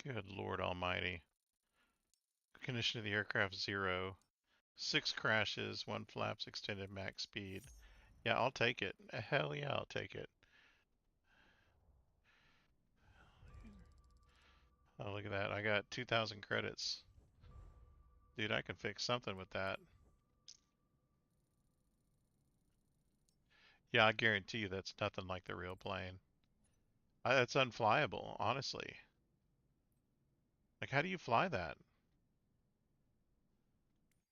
Good Lord Almighty. Condition of the aircraft 0. 6 crashes, 1 flaps extended max speed. Yeah, I'll take it. Hell yeah, I'll take it. Oh, look at that. I got 2,000 credits. Dude, I can fix something with that. Yeah, I guarantee you that's nothing like the real plane. That's unflyable, honestly. Like, how do you fly that?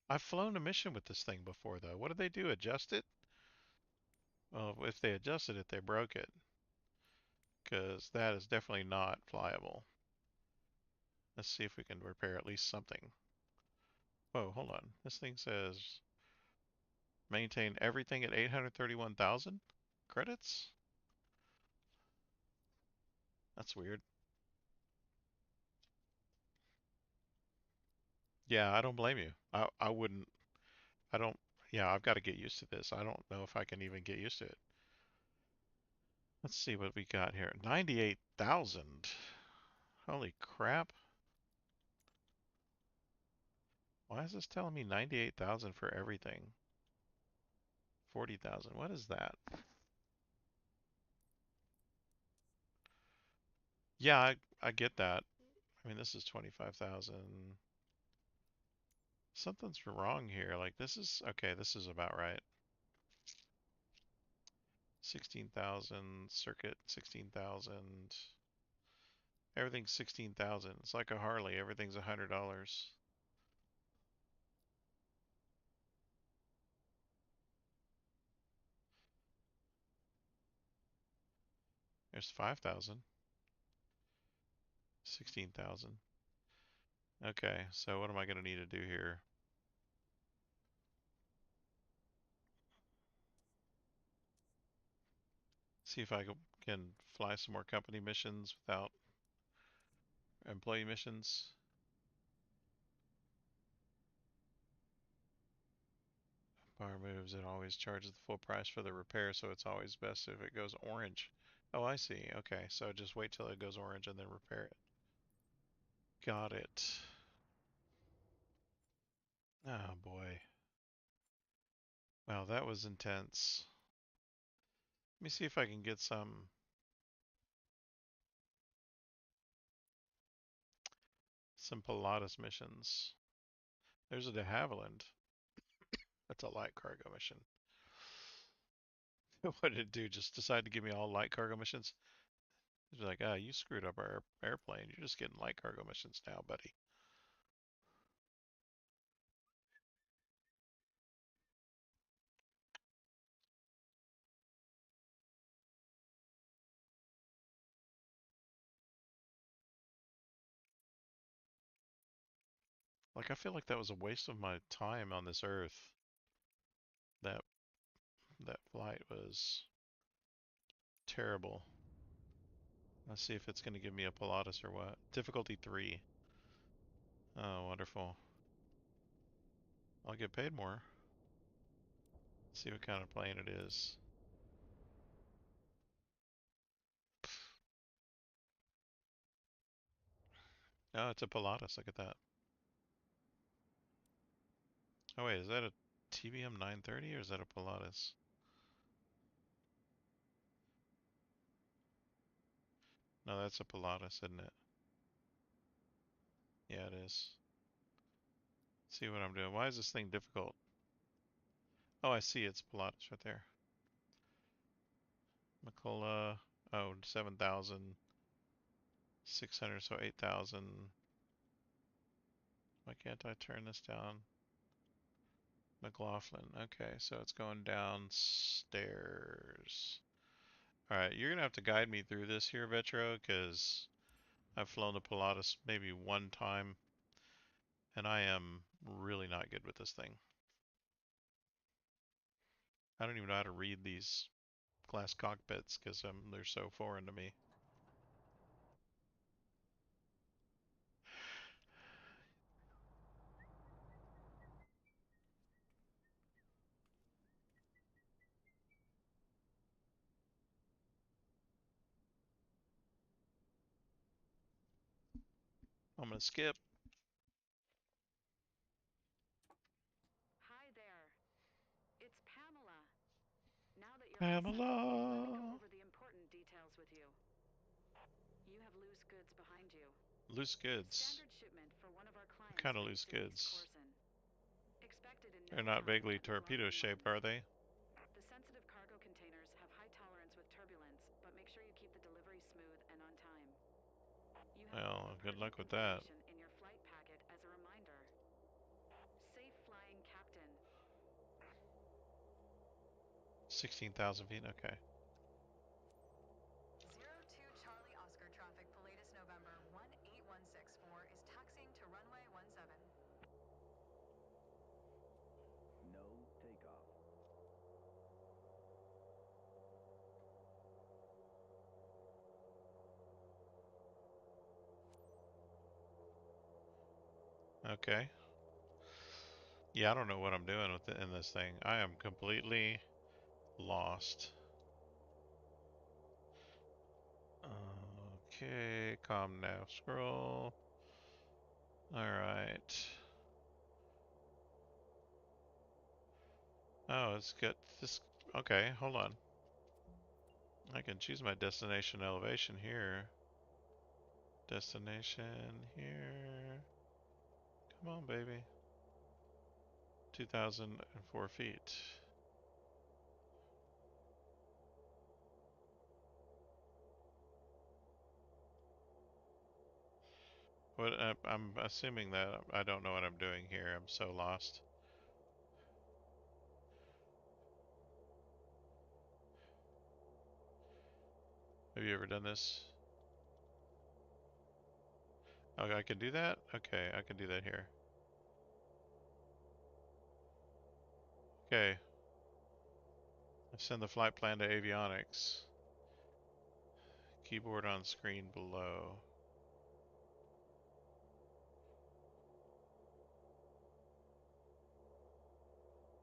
I've flown a mission with this thing before, though. What did they do? Adjust it? Well, if they adjusted it, they broke it. Because that is definitely not flyable. Let's see if we can repair at least something. Whoa, hold on. This thing says maintain everything at 831,000 credits? That's weird. Yeah, I don't blame you. I wouldn't. I don't. Yeah, I've got to get used to this. I don't know if I can even get used to it. Let's see what we got here. 98,000. Holy crap. Why is this telling me 98,000 for everything? 40,000. What is that? Yeah, I get that. I mean, this is 25,000. Something's wrong here. Like, this is okay, this is about right. 16,000 circuit, 16,000. Everything's 16,000. It's like a Harley. Everything's $100. There's 5,000. 16,000. Okay, so what am I going to need to do here? See if I can fly some more company missions without employee missions. Bar moves, it always charges the full price for the repair, so it's always best if it goes orange. Oh, I see. Okay, so just wait till it goes orange and then repair it. Got it. Oh boy. Wow, that was intense. Let me see if I can get some Pilatus missions. There's a de Havilland. That's a light cargo mission. What did it do? Just decide to give me all light cargo missions? It's like, ah, you screwed up our airplane. You're just getting light cargo missions now, buddy. Like, I feel like that was a waste of my time on this Earth. That that flight was terrible. Let's see if it's going to give me a Pilatus or what. Difficulty 3. Oh, wonderful. I'll get paid more. Let's see what kind of plane it is. Oh, it's a Pilatus. Look at that. Oh, wait, is that a TBM 930 or is that a Pilatus? No, that's a Pilatus, isn't it? Yeah, it is. Let's see what I'm doing. Why is this thing difficult? Oh, I see. It's Pilatus right there. McCullough. Oh, 7,600, so 8,000. Why can't I turn this down? McLaughlin. Okay, so it's going downstairs. Alright, you're gonna have to guide me through this here, Vetro, because I've flown the Pilatus maybe one time, and I am really not good with this thing. I don't even know how to read these glass cockpits because they're so foreign to me. I'm gonna skip. Hi there. It's Pamela. Now that you're all settled, let me go Pamela! over the important details with you. You have loose goods behind you. Loose goods. Standard shipment for one of our What clients kind of loose based in East goods? Corson. Expected in They're no not time vaguely and with lots torpedo of shaped, money. are they? The sensitive cargo containers have high tolerance with turbulence, but make sure you keep the delivery smooth and on time. You have all the Well, good luck pertinent with that. information in your flight packet as a reminder. Safe flying, Captain. 16,000 feet, okay. 02 Charlie Oscar traffic, Pilatus November 18164 is taxiing to runway 17. No takeoff. Okay. Yeah, I don't know what I'm doing with in this thing. I am completely lost. Okay, com nav scroll. Alright. Oh, it's got this. Okay, hold on. I can choose my destination elevation here. Destination here. Come on, baby. 2,004 feet. What? I'm assuming that I don't know what I'm doing here. I'm so lost. Have you ever done this? Oh, I can do that? Okay, I can do that here. Okay, I send the flight plan to avionics. Keyboard on screen below.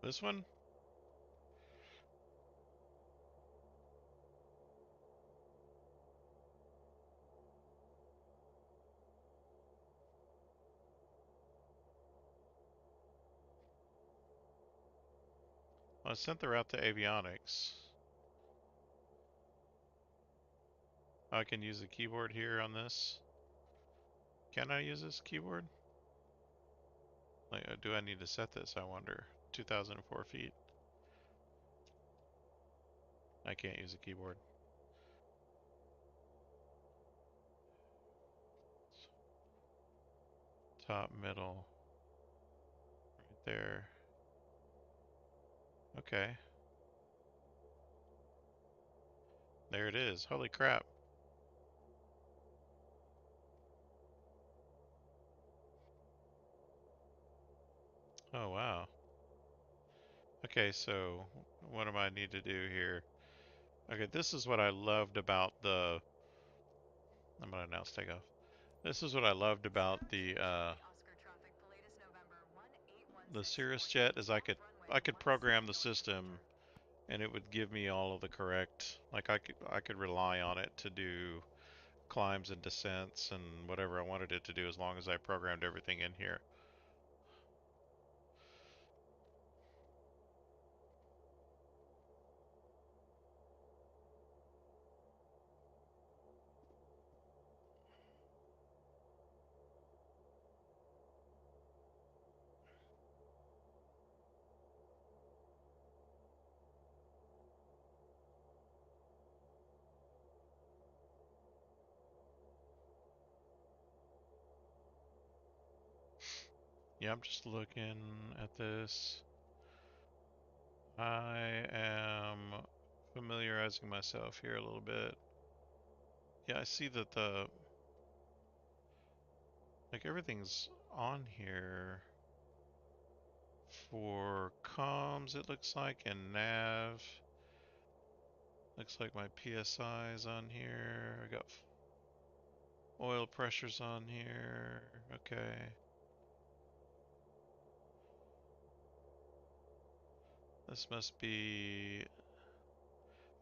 This one? Well, I sent the route to avionics. I can use the keyboard here on this. Can I use this keyboard? Like, do I need to set this, I wonder? 2004 feet. I can't use a keyboard. Top, middle, right there. Okay. There it is. Holy crap. Oh, wow. Okay, so what do I need to do here? Okay, this is what I loved about the... I'm gonna announce takeoff. This is what I loved about the Cirrus Jet is I could program the system and it would give me all of the correct, like I could rely on it to do climbs and descents and whatever I wanted it to do as long as I programmed everything in here. Yeah, I'm just looking at this. I am familiarizing myself here a little bit. Yeah, I see that like everything's on here for comms, it looks like, and nav. Looks like my PSI is on here. I got oil pressures on here. Okay. This must be...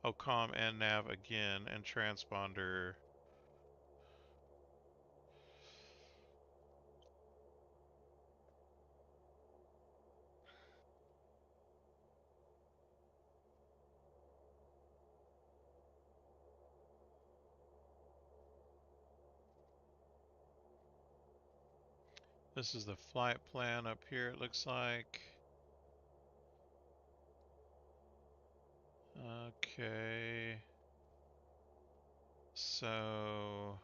Oh, comm and nav again, and transponder. This is the flight plan up here, it looks like. Okay. So...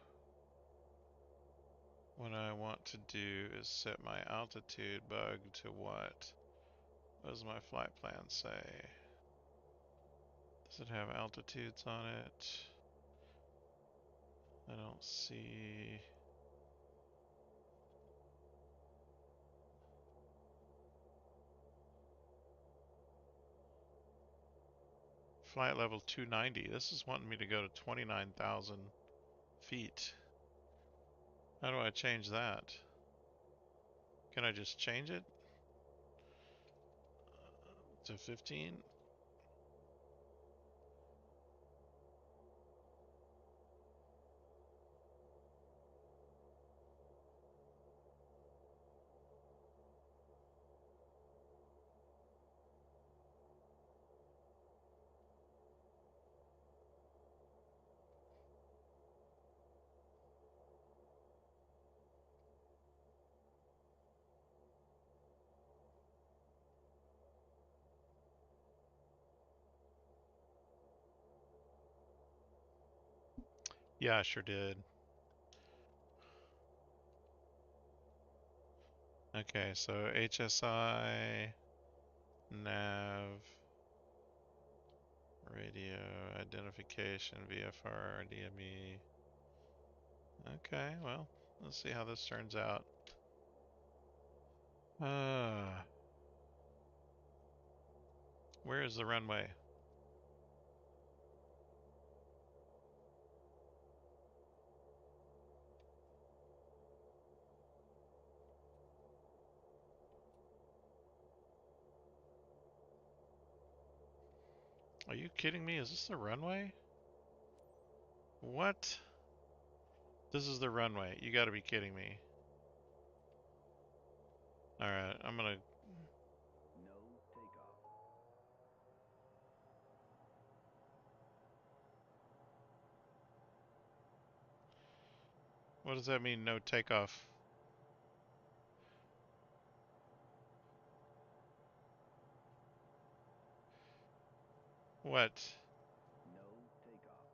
what I want to do is set my altitude bug to what? What does my flight plan say? Does it have altitudes on it? I don't see... Flight level 290. This is wanting me to go to 29,000 feet. How do I change that? Can I just change it to 15? Yeah, I sure did. Okay, so HSI, nav, radio, identification, VFR, DME. Okay, well, Let's see how this turns out. Uh, where is the runway? Are you kidding me? Is this the runway? What? This is the runway. You gotta be kidding me. Alright, I'm gonna... No takeoff. What does that mean, no takeoff? What? No takeoff.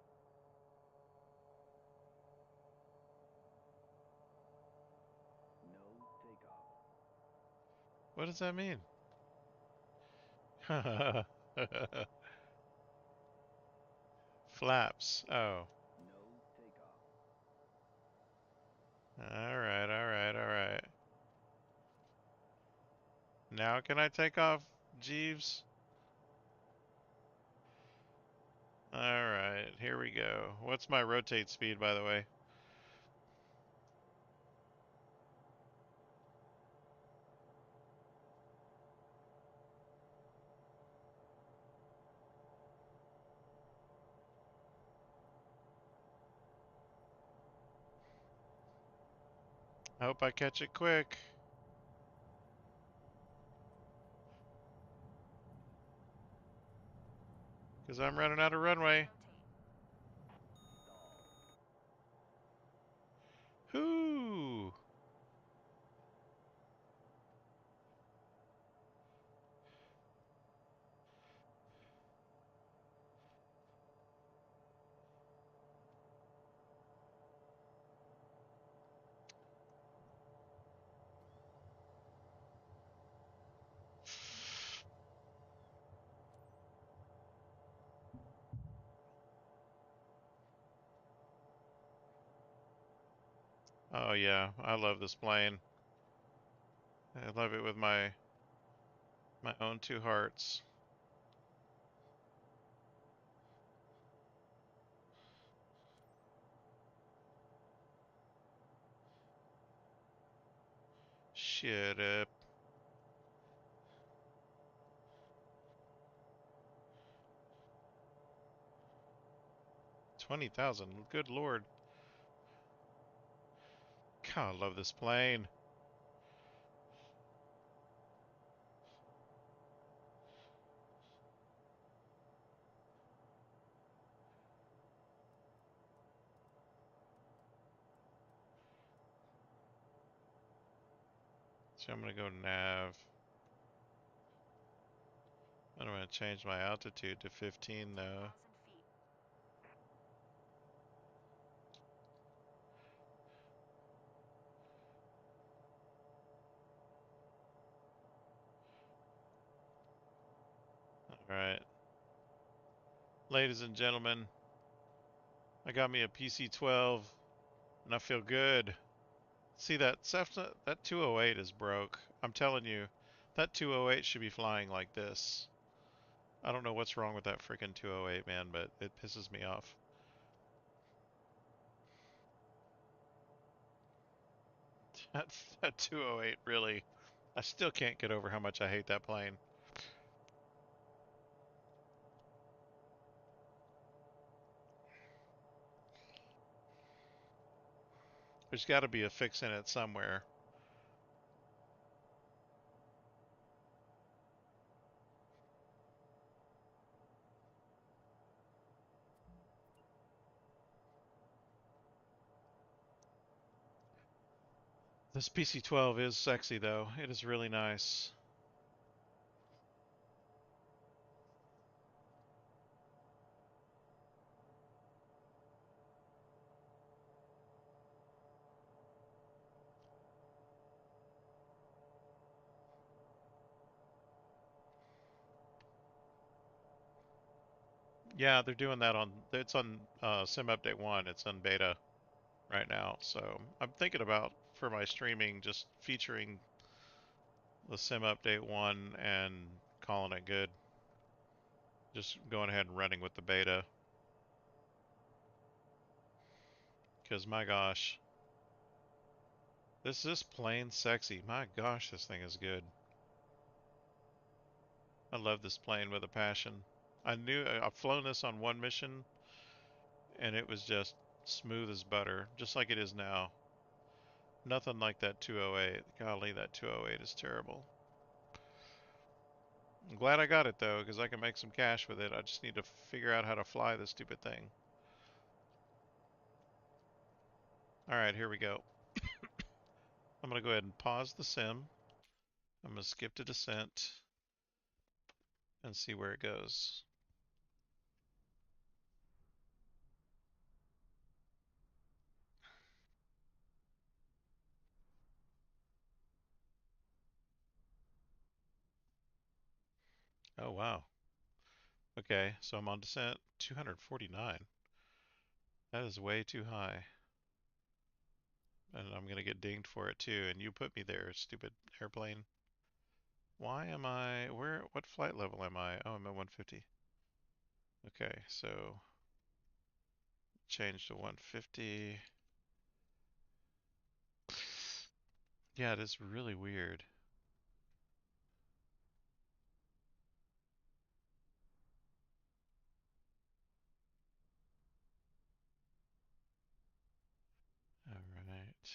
No takeoff. What does that mean? Flaps. Oh. No takeoff. Alright, alright, alright. Now can I take off, Jeeves? Alright, here we go. What's my rotate speed, by the way? I hope I catch it quick. Because I'm running out of runway. Stall. Whoo! Oh yeah, I love this plane. I love it with my own two hearts. Shut up. 20,000. Good lord. God, I love this plane. So I'm gonna go nav. I'm gonna change my altitude to 15 though. 15,000 feet. Alright. Ladies and gentlemen, I got me a PC-12 and I feel good. See that Cessna, that 208 is broke. I'm telling you, that 208 should be flying like this. I don't know what's wrong with that freaking 208, man, but it pisses me off. That, that 208 really, I still can't get over how much I hate that plane. There's got to be a fix in it somewhere. This PC-12 is sexy though. It is really nice. Yeah, they're doing that on. It's on Sim Update 1. It's on beta right now. So I'm thinking about for my streaming just featuring the sim update 1 and calling it good. Just going ahead and running with the beta. Because my gosh, this is plain sexy. My gosh, this thing is good. I love this plane with a passion. I've flown this on one mission and it was just smooth as butter, just like it is now. Nothing like that 208. Golly, that 208 is terrible. I'm glad I got it though, because I can make some cash with it. I just need to figure out how to fly this stupid thing. Alright, here we go. I'm going to go ahead and pause the sim. I'm going to skip to descent and see where it goes. Oh wow. Okay, so I'm on descent. 249. That is way too high. And I'm going to get dinged for it too. And you put me there, stupid airplane. Why am I... What flight level am I? Oh, I'm at 150. Okay, so change to 150. Yeah, it is really weird. Alright.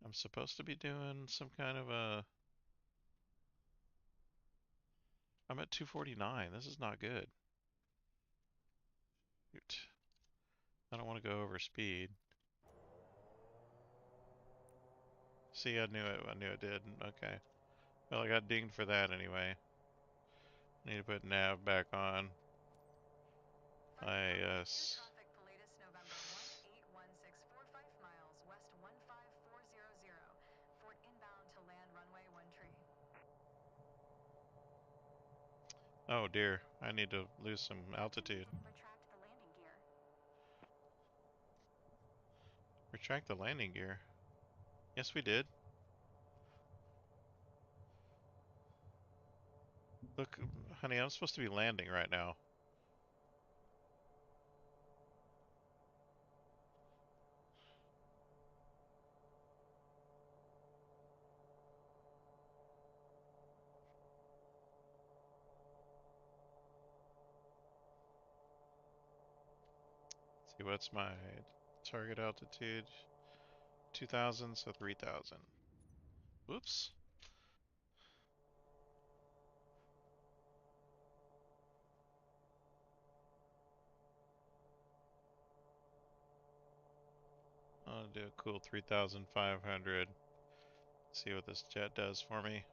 I'm supposed to be doing some kind of a... I'm at 249. This is not good. Shoot. I don't want to go over speed. See, I knew it. I knew it did. Okay. Well, I got dinged for that anyway. Need to put nav back on. Clear IS. traffic, Pilatus, November 181645 miles west 15400. Fort inbound to land runway 13. Oh dear. I need to lose some altitude. Didn't retract the landing gear. Retract the landing gear. Yes, we did. Look, honey, I'm supposed to be landing right now. Let's see, what's my target altitude? 2000, so 3000. Whoops. I'll do a cool 3500. See what this jet does for me.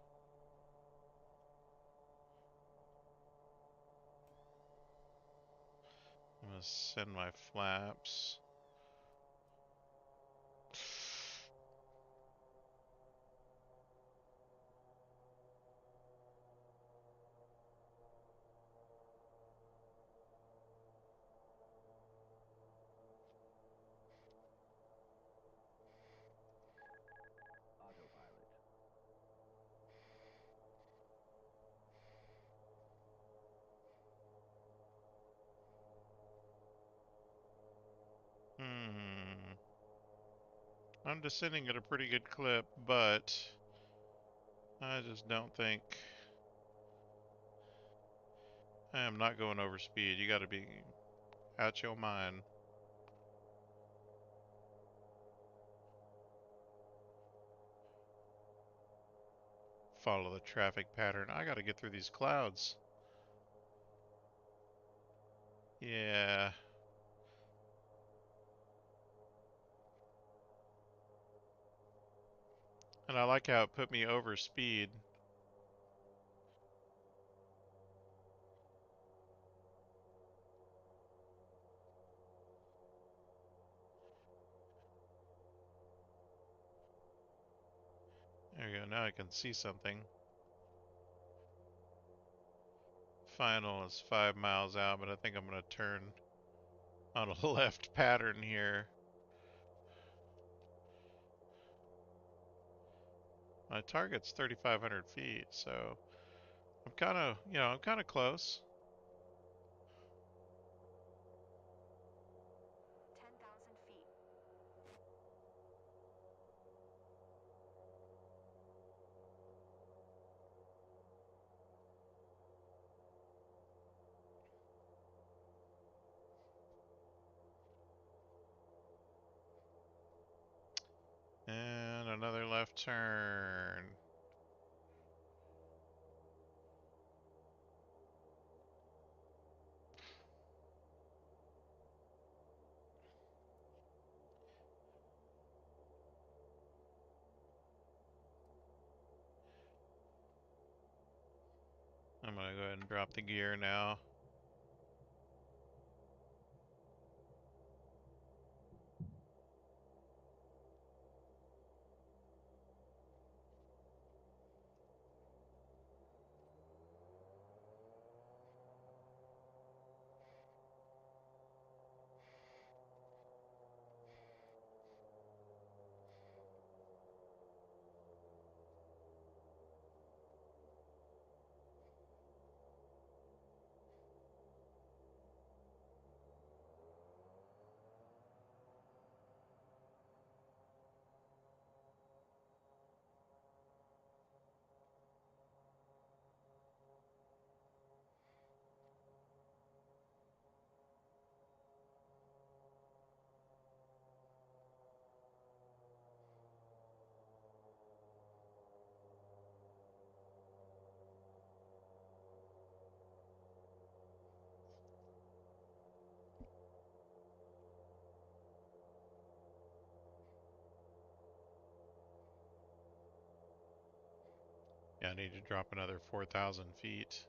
I'm gonna send my flaps. Autopilot. Hmm. I'm descending at a pretty good clip, but I just don't think I am not going over speed. You gotta be out your mind. Follow the traffic pattern. I gotta get through these clouds. Yeah. And I like how it put me over speed. There we go. Now I can see something. Final is 5 miles out, but I think I'm gonna turn on a left pattern here. My target's 3,500 feet, so I'm kind of, I'm kind of close. 10,000 feet. And another left turn. I'm gonna go ahead and drop the gear now. Yeah, I need to drop another 4,000 feet.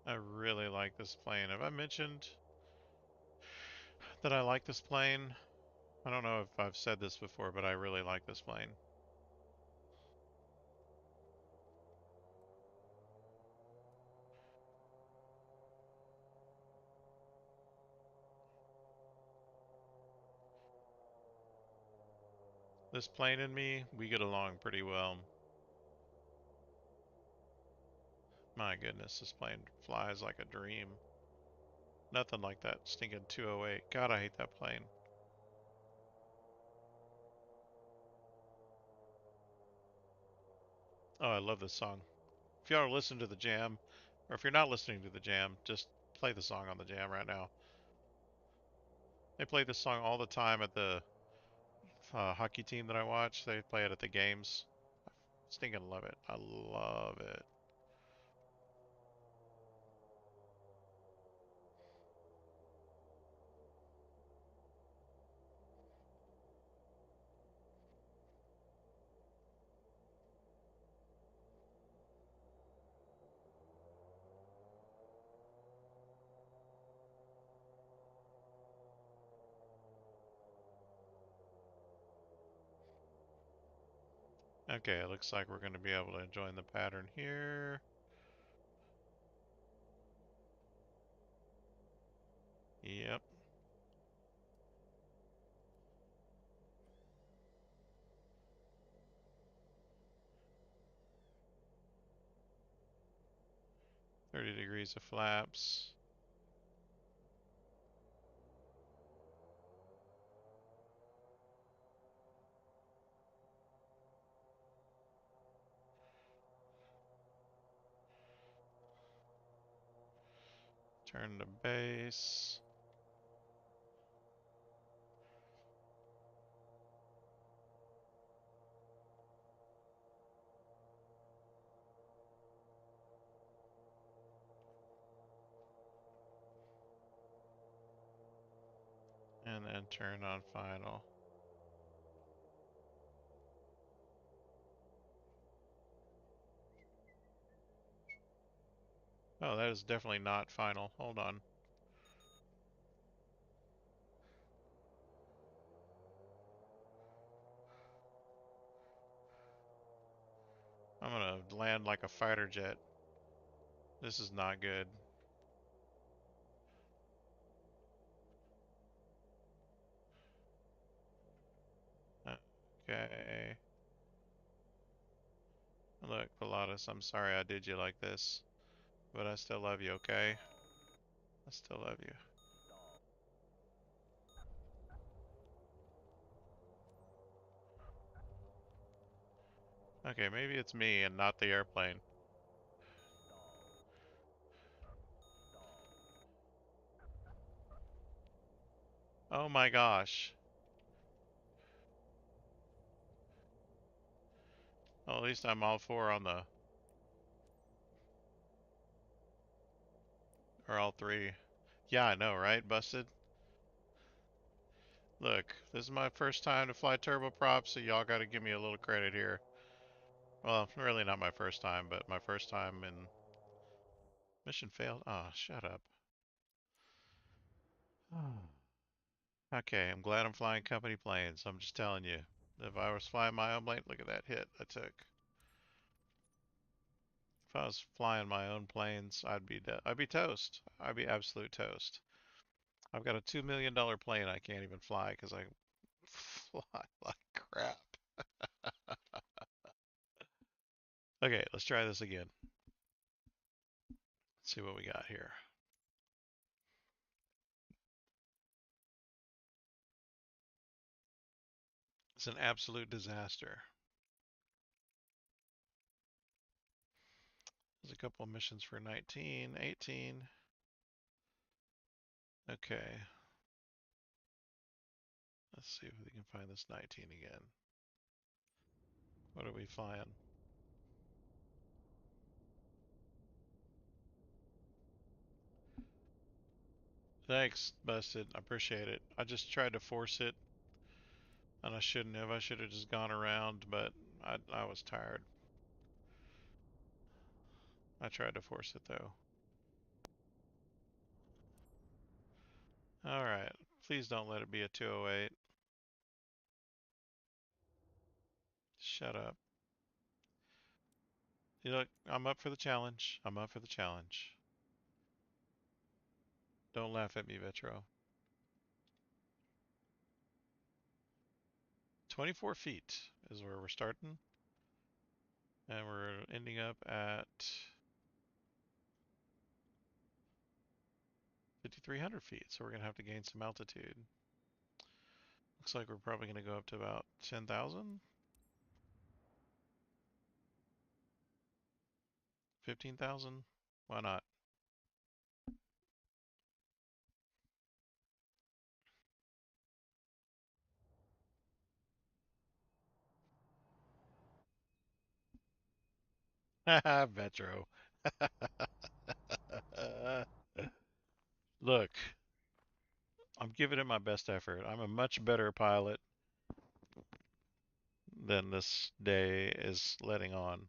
I really like this plane. Have I mentioned that I like this plane? I don't know if I've said this before, but I really like this plane. This plane and me, we get along pretty well. My goodness, this plane flies like a dream. Nothing like that stinking 208. God, I hate that plane. Oh, I love this song. If y'all are listening to the jam, or if you're not listening to the jam, just play the song on the jam right now. They play this song all the time at the hockey team that I watch. They play it at the games. I stinking love it. I love it. Okay, it looks like we're going to be able to join the pattern here. Yep. $30 of flaps. Turn to base. and turn on final. Oh, that is definitely not final. Hold on. I'm gonna land like a fighter jet. This is not good. Okay. Look, Pilatus, I'm sorry I did you like this, but I still love you, okay? I still love you. Okay, maybe it's me and not the airplane. Oh my gosh. Well, at least I'm all four on the... Or all three. Yeah, I know, right? Busted? Look, this is my first time to fly turboprop, so y'all gotta give me a little credit here. Well, really not my first time, but my first time in... Mission failed? Oh, shut up. Okay, I'm glad I'm flying company planes. I'm just telling you. If I was flying my own plane, look at that hit I took. If I was flying my own planes, I'd be toast. I'd be absolute toast. I've got a $2 million plane I can't even fly because I fly like crap. Okay, let's try this again. Let's see what we got here. It's an absolute disaster. There's a couple of missions for 19, 18. Okay. Let's see if we can find this 19 again. What are we flying? Thanks, Busted. I appreciate it. I just tried to force it, and I shouldn't have. I should have just gone around, but I was tired. I tried to force it, though. Alright. Please don't let it be a 208. Shut up. You look, I'm up for the challenge. I'm up for the challenge. Don't laugh at me, Vetro. 24 feet is where we're starting. And we're ending up at 5,300 feet, so we're going to have to gain some altitude. Looks like we're probably going to go up to about 10,000? 15,000? Why not? Haha, Vetro. Look, I'm giving it my best effort. I'm a much better pilot than this day is letting on.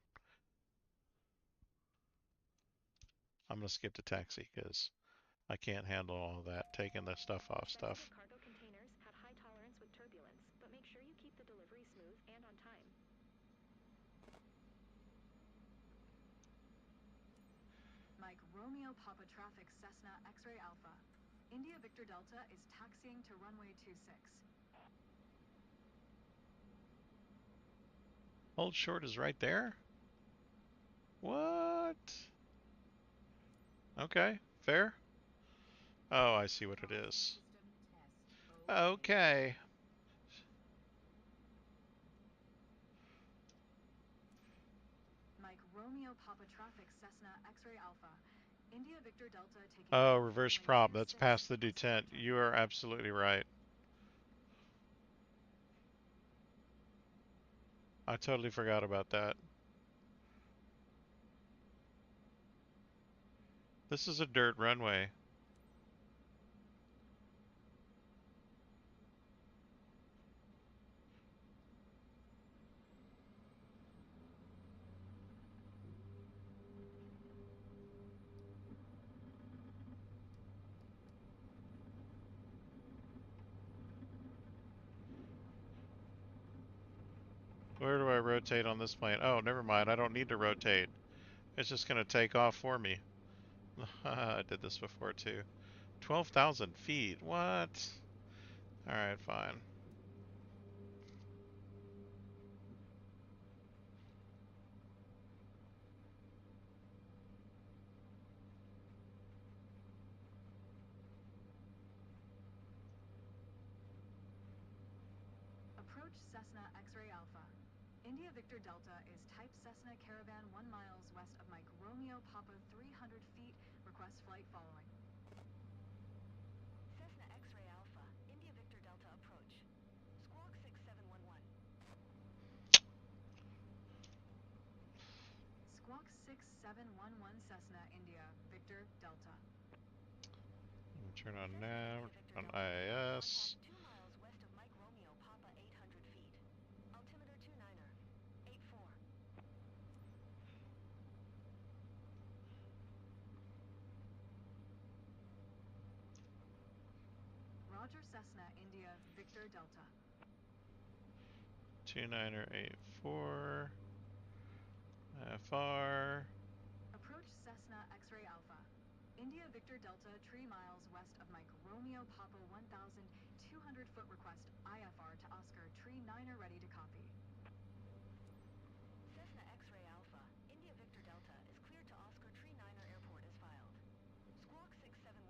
I'm gonna skip the taxi because I can't handle all of that, taking the stuff off stuff. Sensitive cargo containers have high tolerance with turbulence, but make sure you keep the delivery smooth and on time. Mike Romeo Papa traffic Cessna X-ray Alpha. India Victor Delta is taxiing to runway 26. Hold short is right there? What? Okay, fair. Oh, I see what it is. Okay. Mike Romeo Papa traffic Cessna X-ray Alpha. India Victor Delta taking Oh, off reverse runway prop. That's 26 past the on detent. Saitek. You are absolutely right. I totally forgot about that. This is a dirt runway. Where do I rotate on this plane? Oh, never mind. I don't need to rotate. It's just going to take off for me. I did this before too. 12,000 feet. What? Alright, fine. Approach Cessna X-Ray Alpha. India Victor Delta is type Cessna Caravan 1 miles west of Mike Romeo Papa 300 feet. Request flight following. Cessna X-Ray Alpha, India Victor Delta approach. Squawk 6711. Squawk 6711 Cessna India Victor Delta. Turn on Cessna nav, India Victor on Delta. IIS. Contact 2 miles west of Mike Romeo Papa 800 feet. Altimeter 29er. 84. Roger Cessna India Victor Delta. 2984. FR. Approach Cessna X-Ray Alpha. India Victor Delta 3 miles west of Mike Romeo Papa 1,200 foot request IFR to Oscar Tree 9er ready to copy. Cessna X-Ray Alpha, India Victor Delta is cleared to Oscar Tree 9er Airport as filed. Squawk 6711.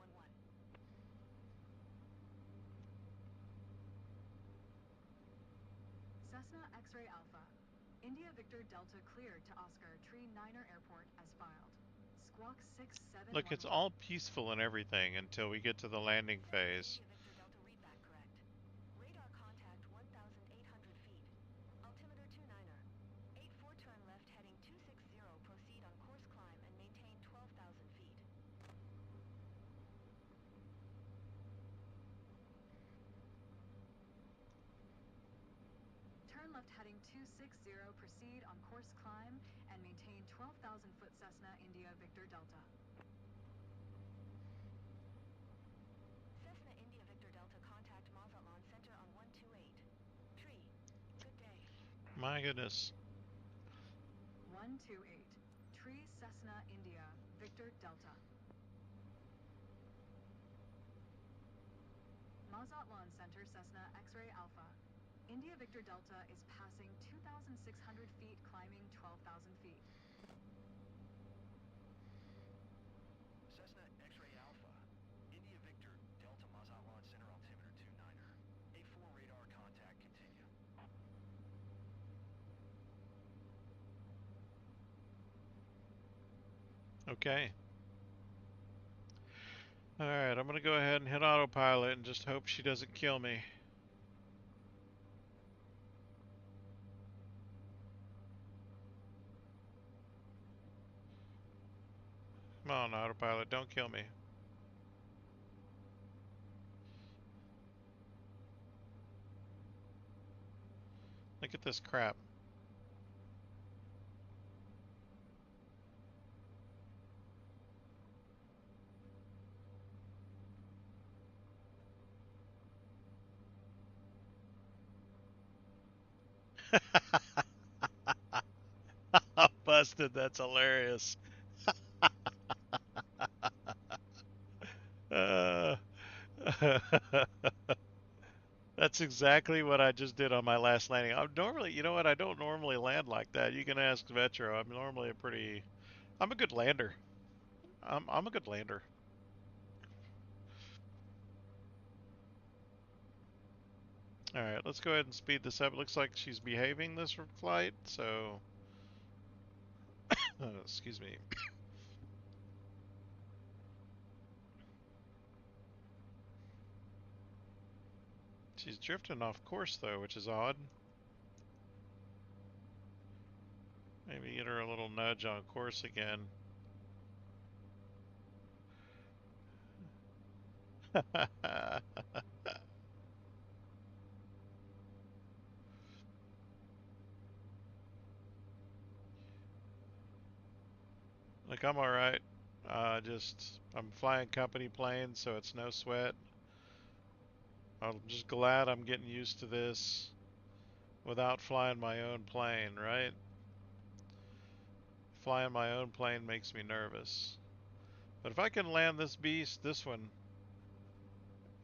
Cessna X-Ray Alpha. India Victor Delta cleared to Oscar Tree 9er Airport as filed. Squawk 6711. Look, it's all peaceful and everything until we get to the landing Cessna phase. India Victor Delta readback correct. Radar contact 1,800 feet. Altimeter 29er. 84 turn left heading 260. Proceed on course climb and maintain 12,000 feet. Turn left heading 260. Proceed on course climb and maintain 12,000 foot Cessna India Victor Delta. Cessna India Victor Delta contact Mazatlan Center on 128. Tree. Good day. My goodness. 128. Tree Cessna India Victor Delta. Mazatlan Center Cessna X-Ray Alpha. India Victor Delta is passing 2,600 feet, climbing 12,000 feet. Cessna X-Ray Alpha. India Victor Delta Mazatlan Center altimeter 29er. 84 radar contact continue. Okay. Alright, I'm gonna go ahead and hit autopilot and just hope she doesn't kill me. Come on, autopilot, don't kill me. Look at this crap. Busted, that's hilarious. Uh, that's exactly what I just did on my last landing. I'm normally, you know what, I don't normally land like that. You can ask Vetro. I'm normally I'm a good lander. I'm a good lander. Alright, let's go ahead and speed this up. It looks like she's behaving this flight, so... excuse me. She's drifting off course, though, which is odd. Maybe get her a little nudge on course again. Like, I'm alright. I'm flying company planes, so it's no sweat. I'm just glad I'm getting used to this. without flying my own plane, right? Flying my own plane makes me nervous. But if I can land this beast, this one,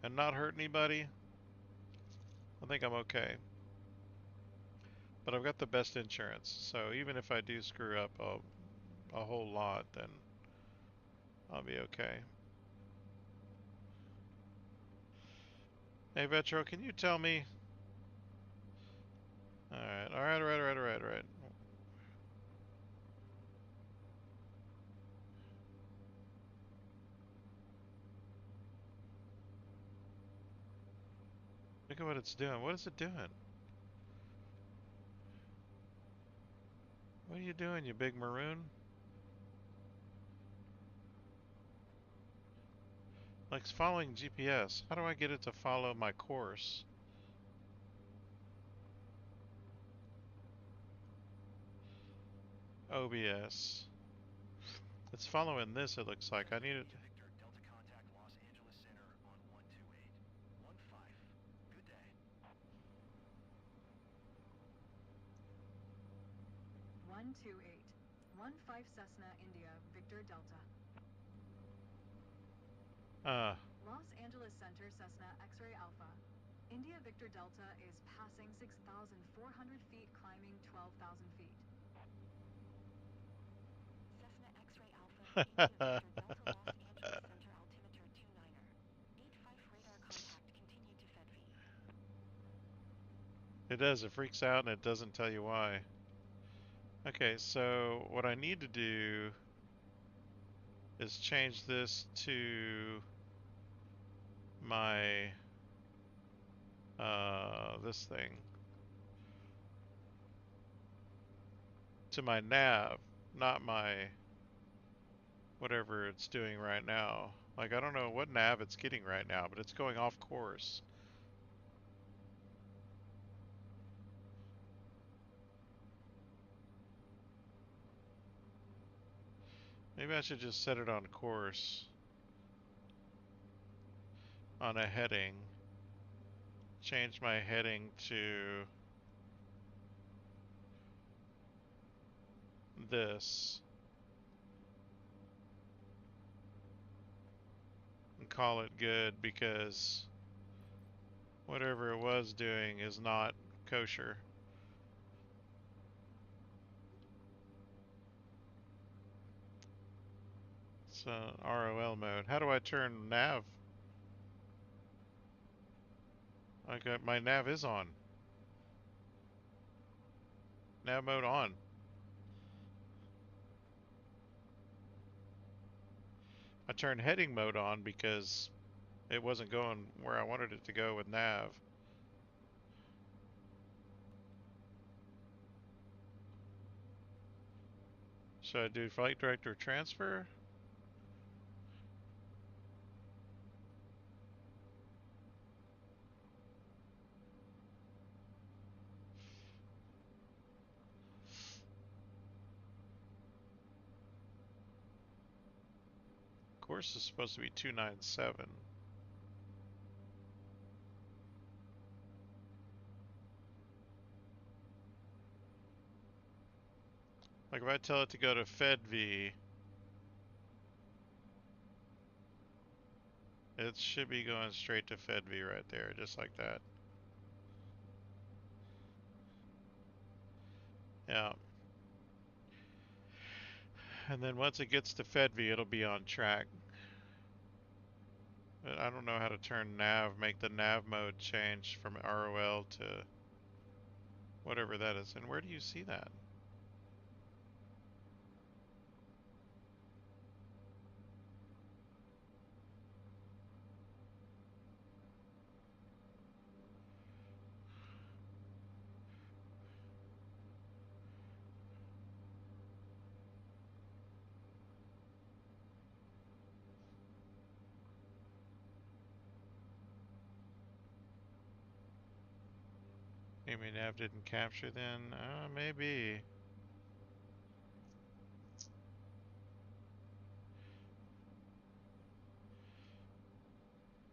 and not hurt anybody, I think I'm okay. But I've got the best insurance, so even if I do screw up a whole lot, then I'll be okay. Hey, Vetro, can you tell me? Alright, alright. Look at what it's doing. What is it doing? What are you doing, you big maroon? Like, it's following GPS. How do I get it to follow my course? OBS. It's following this, it looks like. I need it. India Victor, Delta contact Los Angeles Center on 128. 15. Good day. 128. 15 Cessna India Victor Delta. Los Angeles Center Cessna X-ray Alpha. India Victor Delta is passing 6,400 feet, climbing 12,000 feet. Cessna X-ray Alpha, India Victor Delta, Los Angeles Center altimeter 29er. 85 radar contact, continue to FedV. It does, it freaks out and it doesn't tell you why. Okay, so what I need to do is change this to my this thing, to my nav, not my whatever it's doing right now. Like, I don't know what nav it's getting right now, but it's going off course. Maybe I should just set it on course on a heading. Change my heading to this and call it good, because whatever it was doing is not kosher. So ROL mode. How do I turn nav? Okay, my nav is on. Nav mode on. I turned heading mode on because it wasn't going where I wanted it to go with nav. Should I do flight director transfer? Course is supposed to be 297. Like, if I tell it to go to FedV, it should be going straight to FedV right there, just like that. Yeah. And then once it gets to FedV, it'll be on track. But I don't know how to turn nav, make the nav mode change from ROL to whatever that is. And where do you see that? Maybe nav didn't capture then? Maybe.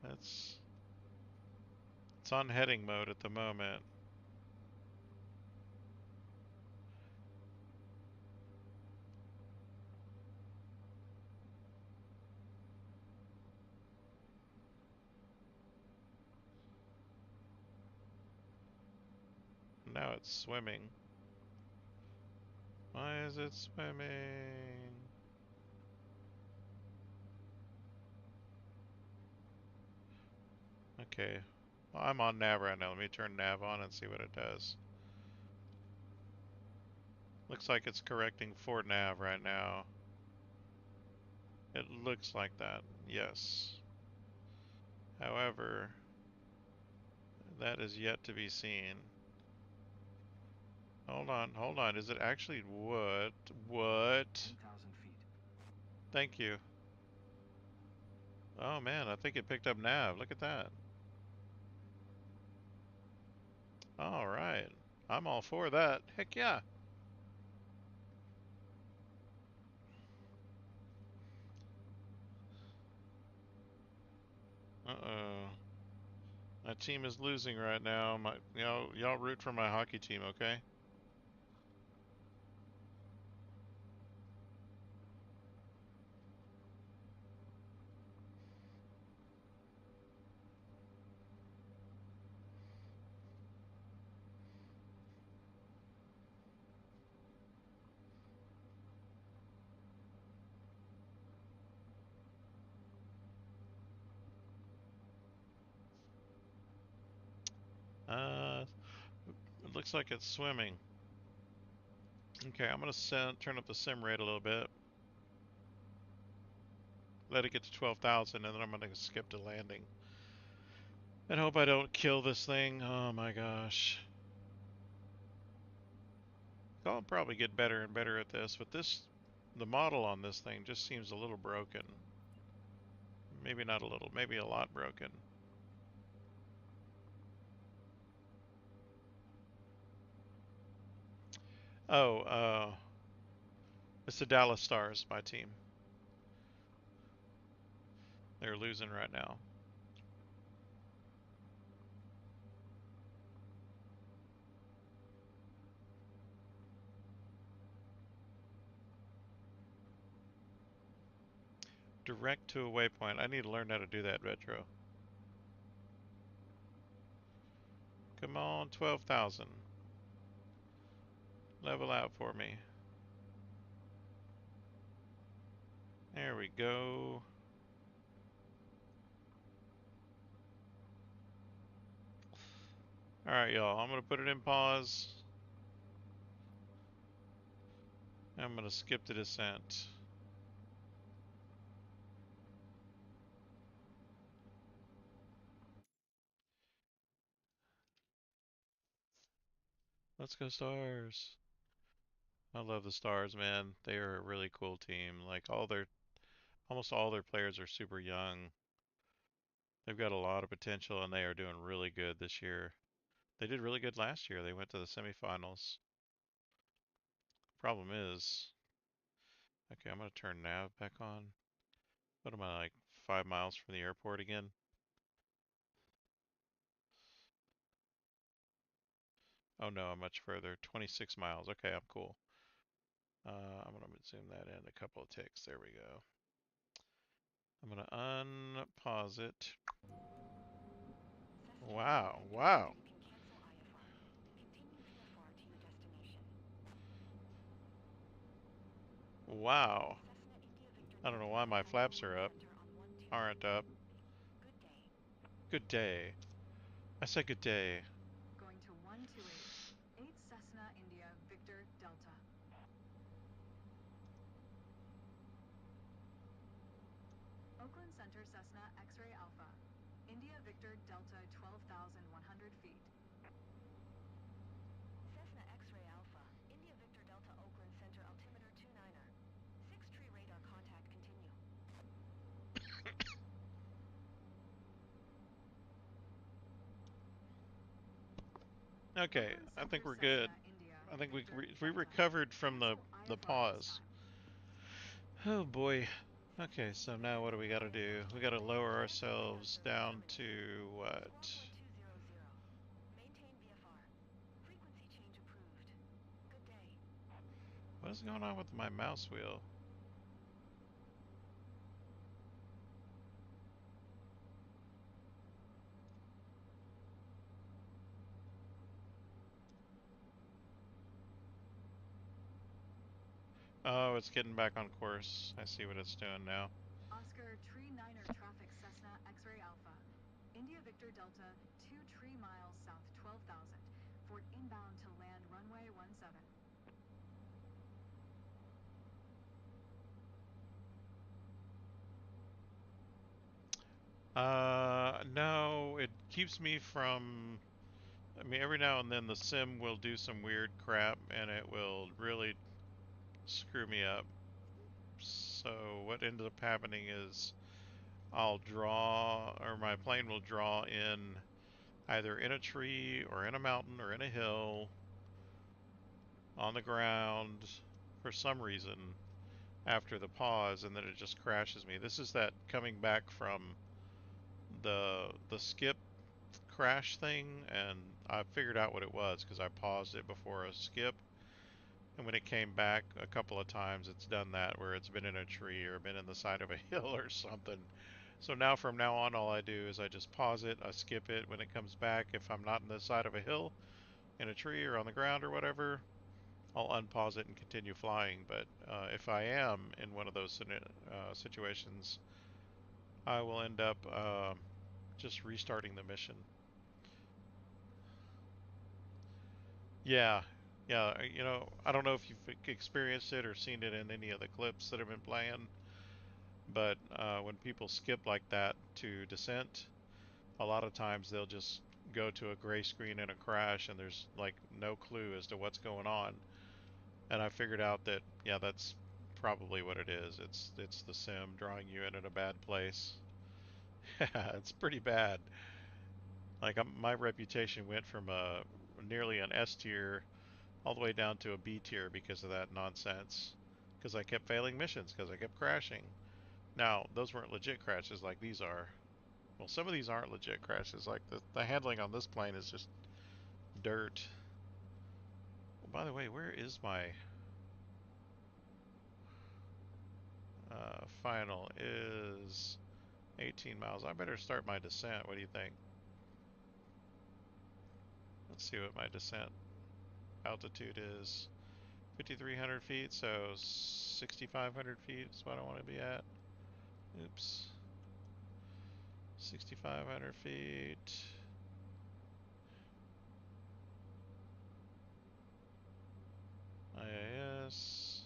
It's on heading mode at the moment. now it's swimming. Why is it swimming? Okay. Well, I'm on nav right now. Let me turn nav on and see what it does. Looks like it's correcting for nav right now. It looks like that, yes. However, that is yet to be seen. Hold on. Is it actually what? What? 10,000 feet. Thank you. Oh man, I think it picked up nav. Look at that. All right. I'm all for that. Heck yeah. Uh-oh. My team is losing right now. Y'all root for my hockey team, okay? Uh, it looks like it's swimming. Okay, I'm gonna turn up the sim rate a little bit. Let it get to 12,000, and then I'm gonna skip to landing. And hope I don't kill this thing. Oh my gosh. I'll probably get better and better at this, but the model on this thing just seems a little broken. Maybe not a little, maybe a lot broken. Oh, it's the Dallas Stars, my team. They're losing right now. Direct to a waypoint. I need to learn how to do that, Retro. Come on, 12,000. Level out for me. There we go. Alright, y'all. I'm going to put it in pause. I'm going to skip the descent. Let's go Stars. I love the Stars, man. They are a really cool team. Like almost all their players are super young. They've got a lot of potential and they are doing really good this year. They did really good last year. They went to the semifinals. Problem is, okay, I'm gonna turn nav back on. What am I, like 5 miles from the airport again? Oh no, I'm much further. 26 miles. Okay, I'm cool. I'm gonna zoom that in a couple of ticks. There we go. I'm gonna unpause it. Wow, wow. You can cancel IFR. Continue VFR to your destination. Wow. Cessna India Victor I don't know Delta why my contact flaps are Oakland up. Center on 1200. Aren't up. Good day. Good day. I said good day. Going to 128. 8 Cessna India Victor Delta. Oakland Center Cessna X-Ray Alpha. India Victor Delta 12,100 feet. Cessna X-Ray Alpha. India Victor Delta Oakland Center altimeter 29er. 6-tree radar contact continue. Okay, Oakland I think Center we're good. Cessna India I think Victor we Delta. recovered from Cancel the IFR this pause. time. Oh boy. Okay, so now what do we gotta do? We gotta lower Cancel radar ourselves service down terminated. to what? 4.200. Maintain VFR. Frequency change approved. Good day. What is going on with my mouse wheel? Oh, it's getting back on course. I see what it's doing now. Oscar Tree Niner traffic Cessna X-ray Alpha. India Victor Delta 2 tree miles south 12,000. For inbound to land runway 17. No, it keeps me from. I mean, every now and then the sim will do some weird crap and it will really screw me up. So, what ended up happening is I'll draw, or my plane will draw in either in a tree or in a mountain or in a hill on the ground for some reason after the pause, and then it just crashes me. This is that coming back from the skip crash thing, and I figured out what it was because I paused it before a skip, and when it came back a couple of times, it's done that where it's been in a tree or been in the side of a hill or something. So now from now on, all I do is I just pause it, I skip it. When it comes back, if I'm not in the side of a hill, in a tree or on the ground or whatever, I'll unpause it and continue flying. But if I am in one of those situations, I will end up just restarting the mission. Yeah, yeah. I don't know if you've experienced it or seen it in any of the clips that have been playing, but when people skip like that to descent, a lot of times they'll just go to a gray screen and a crash, and there's like no clue as to what's going on. And I figured out that yeah, that's probably what it is. It's the sim drawing you in at a bad place. It's pretty bad. Like my reputation went from a nearly an S tier all the way down to a B tier because of that nonsense. Because I kept failing missions because I kept crashing. Now those weren't legit crashes like these are. Well, some of these aren't legit crashes. Like the handling on this plane is just dirt. Oh, by the way, where is my final? Is 18 miles. I better start my descent. What do you think? Let's see what my descent altitude is. 5,300 feet, so 6,500 feet is what I want to be at. Oops. 6,500 feet. IAS.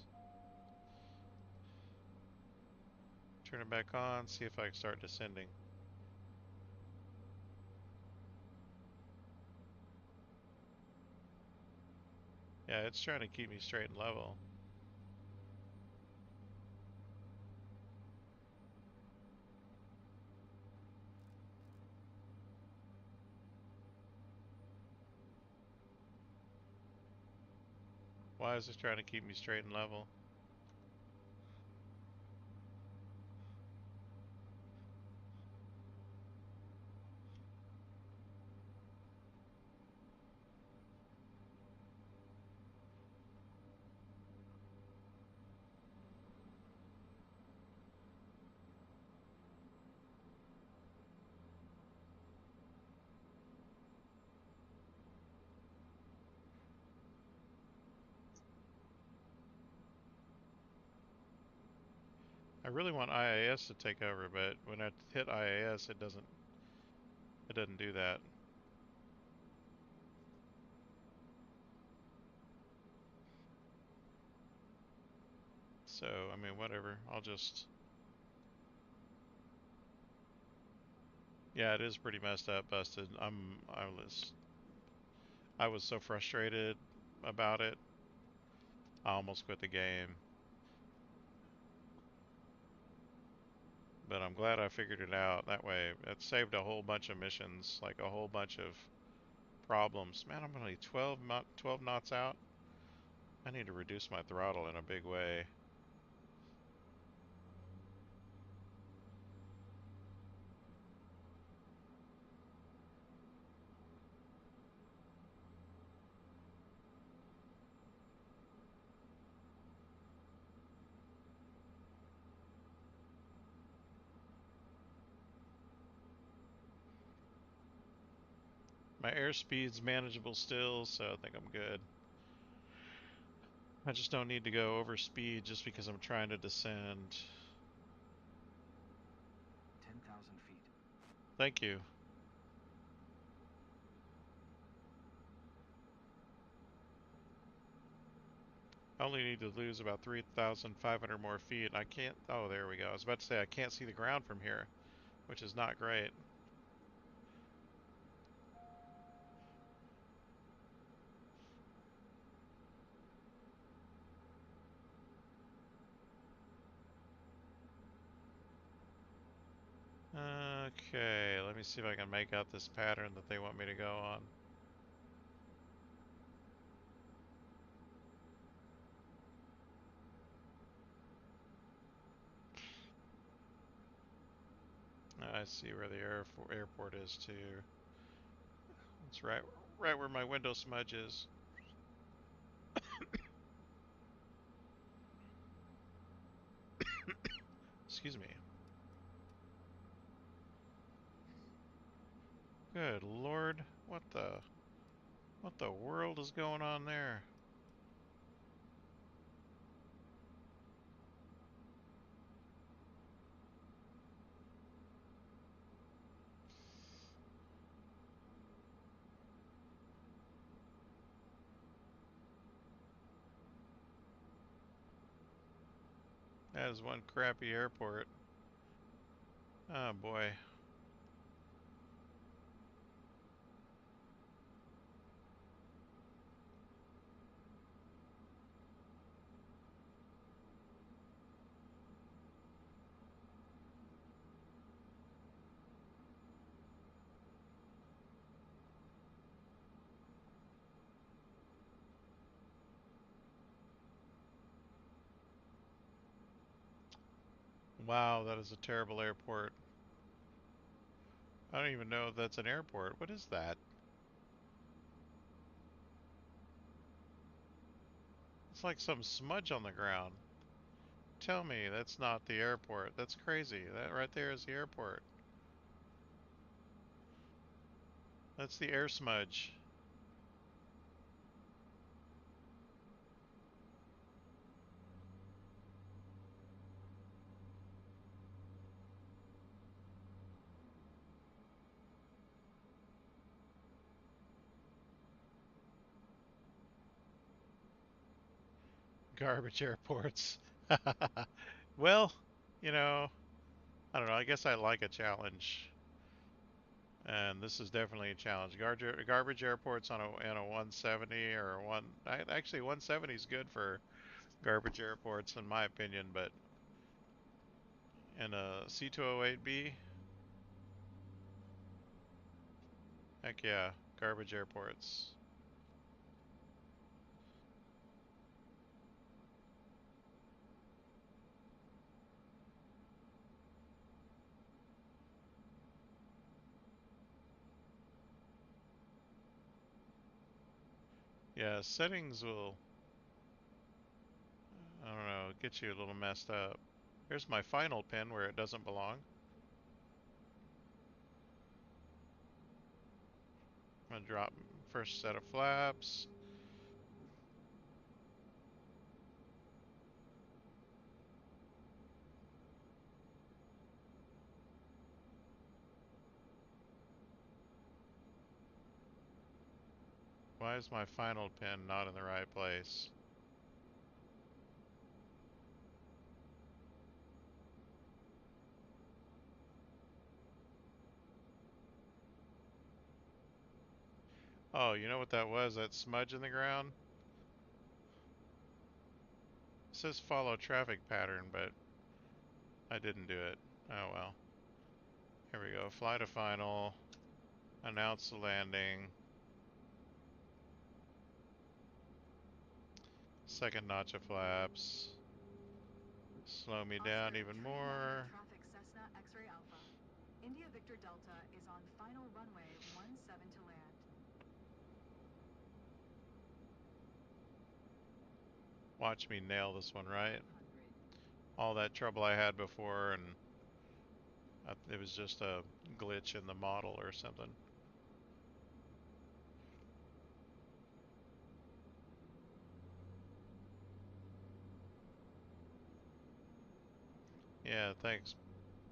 Turn it back on, see if I can start descending. Yeah, it's trying to keep me straight and level. Why is it trying to keep me straight and level? I really want IAS to take over, but when I hit IAS, it doesn't do that. So, I mean, whatever. I'll just. Yeah, it is pretty messed up, busted. I was so frustrated about it. I almost quit the game, but I'm glad I figured it out. That way, it saved a whole bunch of missions, like a whole bunch of problems. Man, I'm only 12 knots out. I need to reduce my throttle in a big way. My airspeed's manageable still, so I think I'm good. I just don't need to go over speed just because I'm trying to descend. 10,000 feet. Thank you. I only need to lose about 3,500 more feet, and I can't. Oh, there we go. I was about to say I can't see the ground from here, which is not great. Okay, let me see if I can make out this pattern that they want me to go on. I see where the airport is too. It's right where my window smudge is. Excuse me. Good Lord, what the world is going on there? That is one crappy airport. Oh boy. Wow, that is a terrible airport. I don't even know if that's an airport. What is that? It's like some smudge on the ground. Tell me that's not the airport. That's crazy. That right there is the airport. That's the air smudge. Garbage airports. Well, you know, I don't know. I guess I like a challenge. And this is definitely a challenge. Garbage airports on a 170 or a one. Actually, 170 is good for garbage airports in my opinion, but in a C208B, heck yeah, garbage airports. Yeah, settings will, I don't know, get you a little messed up. Here's my final pin where it doesn't belong. I'm gonna drop first set of flaps. Why is my final pin not in the right place? Oh, you know what that was? That smudge in the ground? It says follow traffic pattern, but I didn't do it. Oh well. Here we go. Fly to final. Announce the landing. Second notch of flaps. Slow me down Oscar even 390 more. traffic Cessna X-ray Alpha. India Victor Delta is on final runway 17 to land. Watch me nail this one, right? 500. All that trouble I had before, and it was just a glitch in the model or something. Yeah, thanks,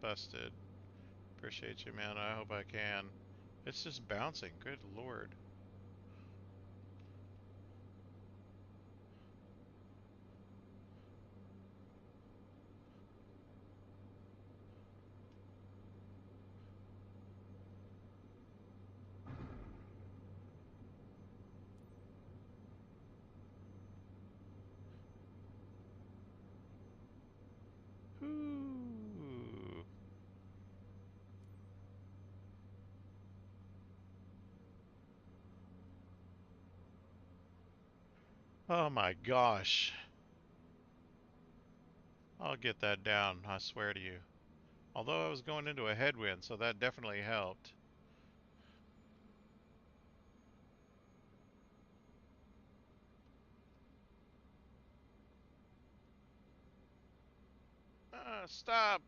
Busted. Appreciate you, man. I hope I can. It's just bouncing. Good lord. Ooh. Oh my gosh. I'll get that down, I swear to you. Although I was going into a headwind, so that definitely helped. Stop!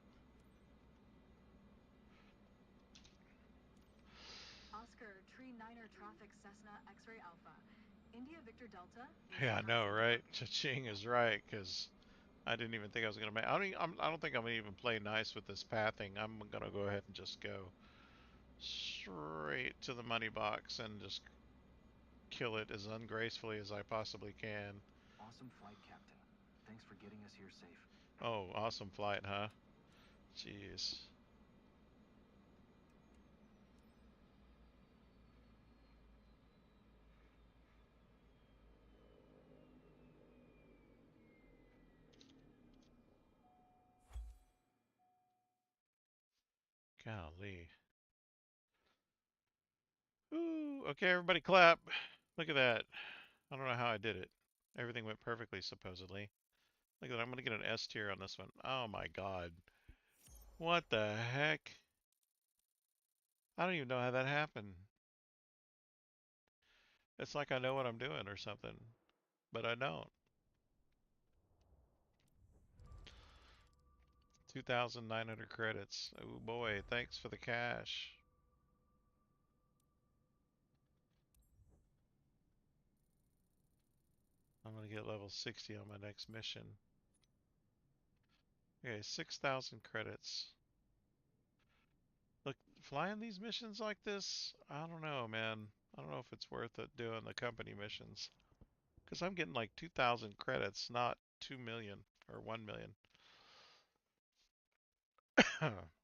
Oscar, Tree Niner Traffic Cessna X-Ray Alpha. India Victor Delta, Yeah, I Eastern know, Ryzen right? deployed. Cha-ching is right, because I didn't even think I was going to make... I don't think I'm going to even play nice with this pathing. I'm going to go ahead and just go straight to the money box and just kill it as ungracefully as I possibly can. Awesome flight, Captain. Thanks for getting us here safe. Oh, awesome flight, huh? Jeez. Golly. Ooh, okay, everybody clap. Look at that. I don't know how I did it. Everything went perfectly, supposedly. Look at that. I'm going to get an S tier on this one. Oh my god. What the heck? I don't even know how that happened. It's like I know what I'm doing or something, but I don't. 2,900 credits. Oh boy, thanks for the cash. I'm going to get level 60 on my next mission. Okay, 6,000 credits. Look, flying these missions like this, I don't know, man. I don't know if it's worth it doing the company missions. Because I'm getting like 2,000 credits, not 2 million or 1 million.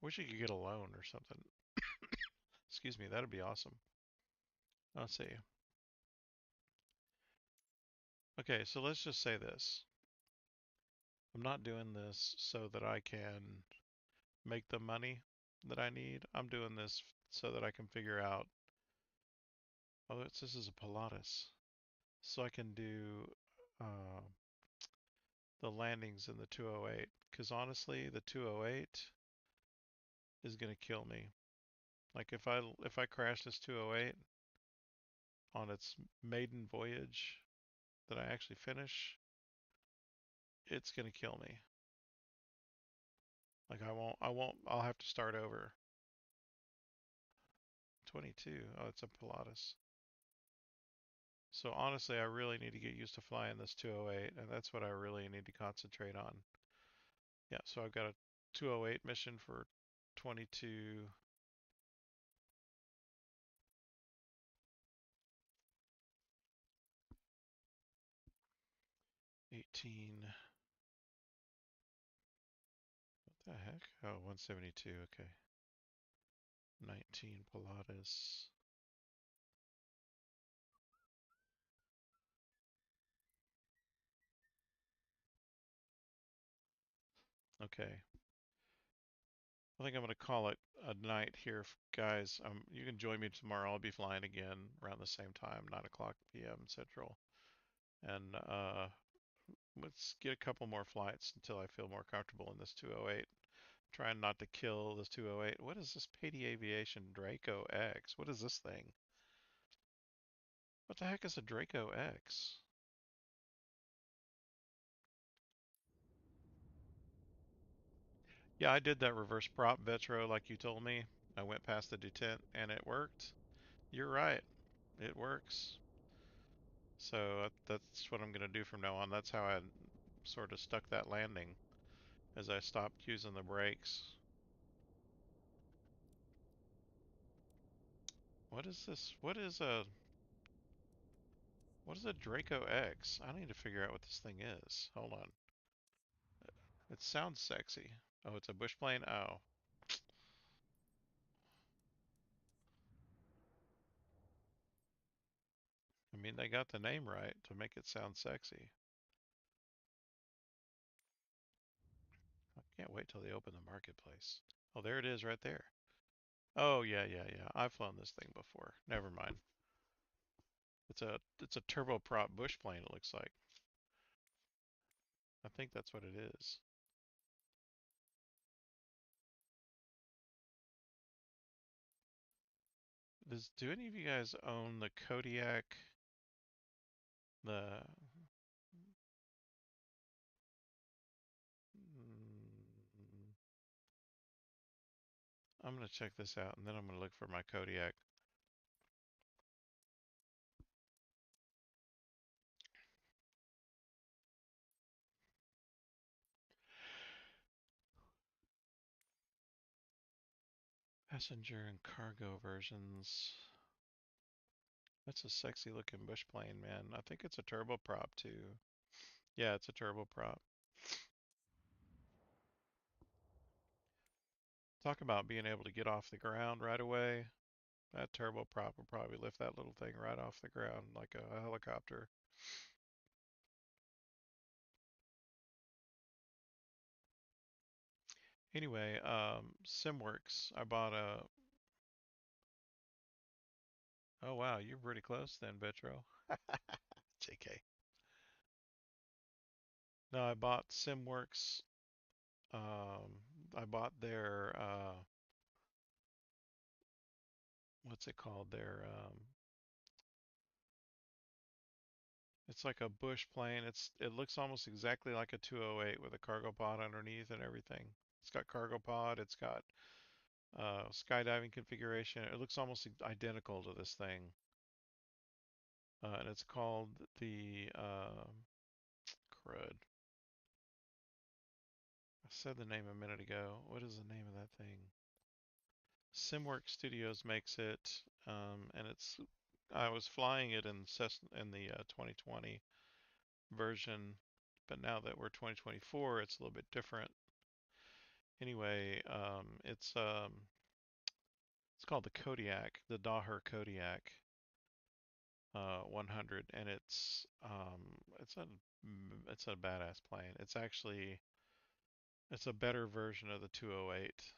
Wish you could get a loan or something. Excuse me, that'd be awesome. Let's see. Okay, so let's just say this. I'm not doing this so that I can make the money that I need. I'm doing this so that I can figure out, oh, this is a Pilatus. So I can do uh, the landings in the 208. Because honestly, the 208 is going to kill me. Like if I crash this 208 on its maiden voyage that I actually finish, it's going to kill me. Like I'll have to start over. 22. Oh, it's a Pilatus. So honestly, I really need to get used to flying this 208, and that's what I really need to concentrate on. Yeah, so I've got a 208 mission for 22. 18. What the heck? Oh, 172. Okay. 19 Pilatus. Okay. I think I'm going to call it a night here, guys. You can join me tomorrow. I'll be flying again around the same time, 9 o'clock p.m. Central. And let's get a couple more flights until I feel more comfortable in this 208. Trying not to kill this 208. What is this Patey Aviation Draco X? What is this thing? What the heck is a Draco X? Yeah, I did that reverse prop Vetro like you told me. I went past the detent and it worked. You're right. It works. So that's what I'm going to do from now on. That's how I sort of stuck that landing. as I stopped using the brakes. What is this? What is a Draco X? I need to figure out what this thing is. Hold on. It sounds sexy. Oh, it's a bush plane? Oh. I mean, they got the name right to make it sound sexy. I can't wait till they open the marketplace. Oh, there it is right there. Oh, yeah. I've flown this thing before. Never mind. It's a turboprop bush plane, it looks like. I think that's what it is. Do any of you guys own the Kodiak? The mm, I'm gonna check this out and then I'm gonna look for my Kodiak. Passenger and cargo versions. That's a sexy looking bush plane, man. I think it's a turboprop too. Yeah, it's a turboprop. Talk about being able to get off the ground right away. That turboprop will probably lift that little thing right off the ground like a helicopter. Anyway, SimWorks. I bought a. Oh wow, you're pretty close then, Betro. JK. No, I bought SimWorks. I bought their what's it called? Their it's like a bush plane. It looks almost exactly like a 208 with a cargo pod underneath and everything. It's got cargo pod. It's got skydiving configuration. It looks almost identical to this thing. And it's called the crud. I said the name a minute ago. What is the name of that thing? SimWorks Studios makes it, and it's. I was flying it in the 2020 version, but now that we're 2024, it's a little bit different. Anyway, it's called the Kodiak, the Daher Kodiak 100, and it's a badass plane. It's a better version of the 208.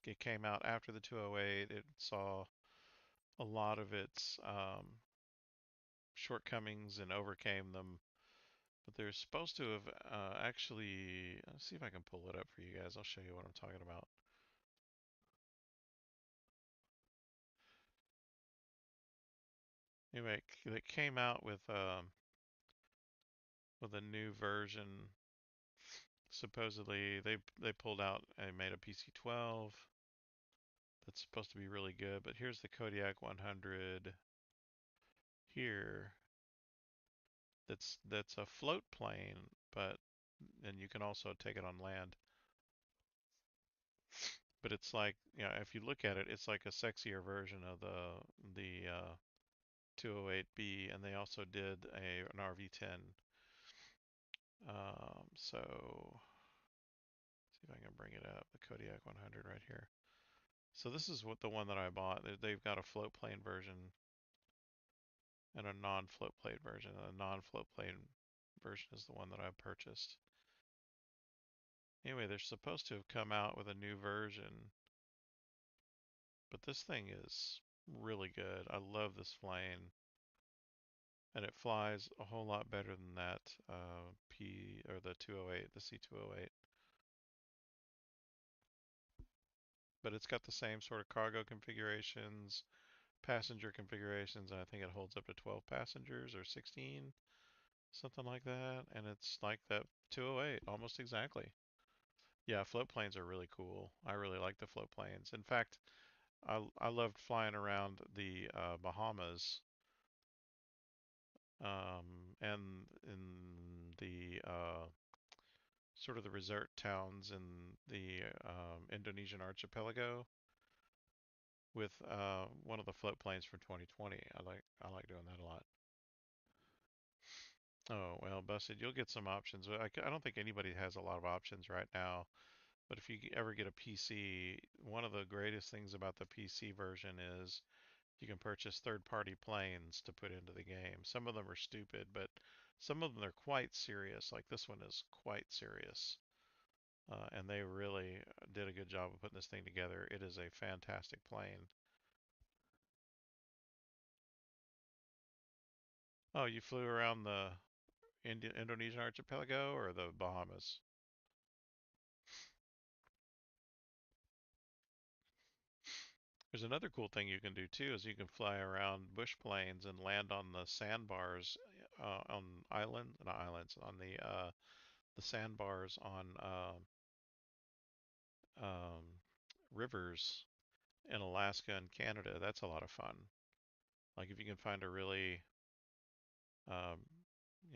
It came out after the 208. It saw a lot of its shortcomings and overcame them. But they're supposed to have actually. Let's see if I can pull it up for you guys. I'll show you what I'm talking about. Anyway, it came out with a new version. Supposedly, they pulled out and made a PC-12 that's supposed to be really good. But here's the Kodiak 100 here. That's a float plane, but and you can also take it on land. But it's like, if you look at it, it's like a sexier version of the 208B, and they also did an RV10. So see if I can bring it up. The Kodiak 100 right here. So this is what the one that I bought. They've got a float plane version and a non-float plane version. The non-float plane version is the one that I purchased. Anyway, they're supposed to have come out with a new version, but this thing is really good. I love this plane, and it flies a whole lot better than that the 208, the C208. But it's got the same sort of cargo configurations, passenger configurations, and I think it holds up to 12 passengers or 16, something like that. And it's like that 208, almost exactly. Yeah, float planes are really cool. I really like the float planes. In fact, I loved flying around the Bahamas and in the sort of the resort towns in the Indonesian archipelago with one of the float planes from 2020. I like doing that a lot. Oh well, busted. You'll get some options. I don't think anybody has a lot of options right now. But if you ever get a PC, one of the greatest things about the PC version is you can purchase third-party planes to put into the game. Some of them are stupid, but some of them are quite serious. Like this one is quite serious. And they really did a good job of putting this thing together. It is a fantastic plane. Oh, you flew around the Indonesian archipelago or the Bahamas? There's another cool thing you can do too, is you can fly around bush planes and land on the sandbars on not islands, on the sandbars on um, rivers in Alaska and Canada. That's a lot of fun. Like if you can find a really um,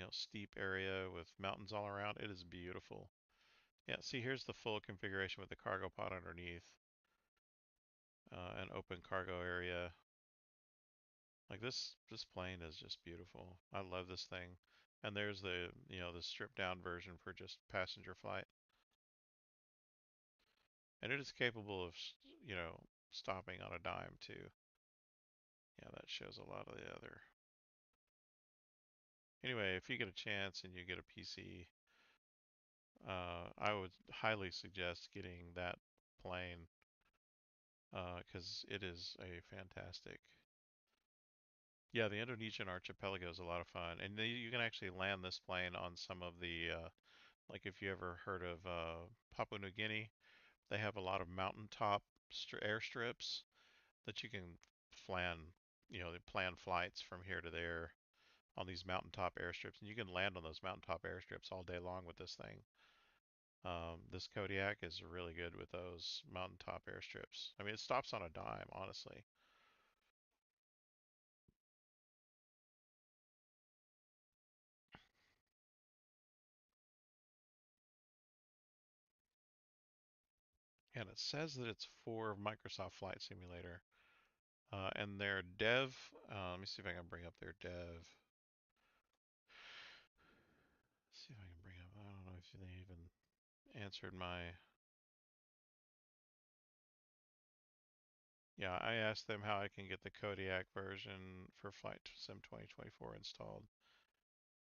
steep area with mountains all around, it is beautiful. Yeah, see, here's the full configuration with the cargo pod underneath, an open cargo area. Like this plane is just beautiful. I love this thing. And there's the stripped down version for just passenger flight. And it is capable of, stopping on a dime too. Yeah, that shows a lot of the other. Anyway, if you get a chance and you get a PC, I would highly suggest getting that plane because it is a fantastic. Yeah, the Indonesian archipelago is a lot of fun, and you can actually land this plane on some of the like if you ever heard of Papua New Guinea, they have a lot of mountaintop airstrips that you can plan, they plan flights from here to there on these mountaintop airstrips, and you can land on those mountaintop airstrips all day long with this thing. This Kodiak is really good with those mountaintop airstrips. I mean, it stops on a dime, honestly. And it says that it's for Microsoft Flight Simulator. And their dev, let me see if I can bring up their dev. See if I can bring up, I don't know if they even answered my, yeah, I asked them how I can get the Kodiak version for Flight Sim 2024 installed,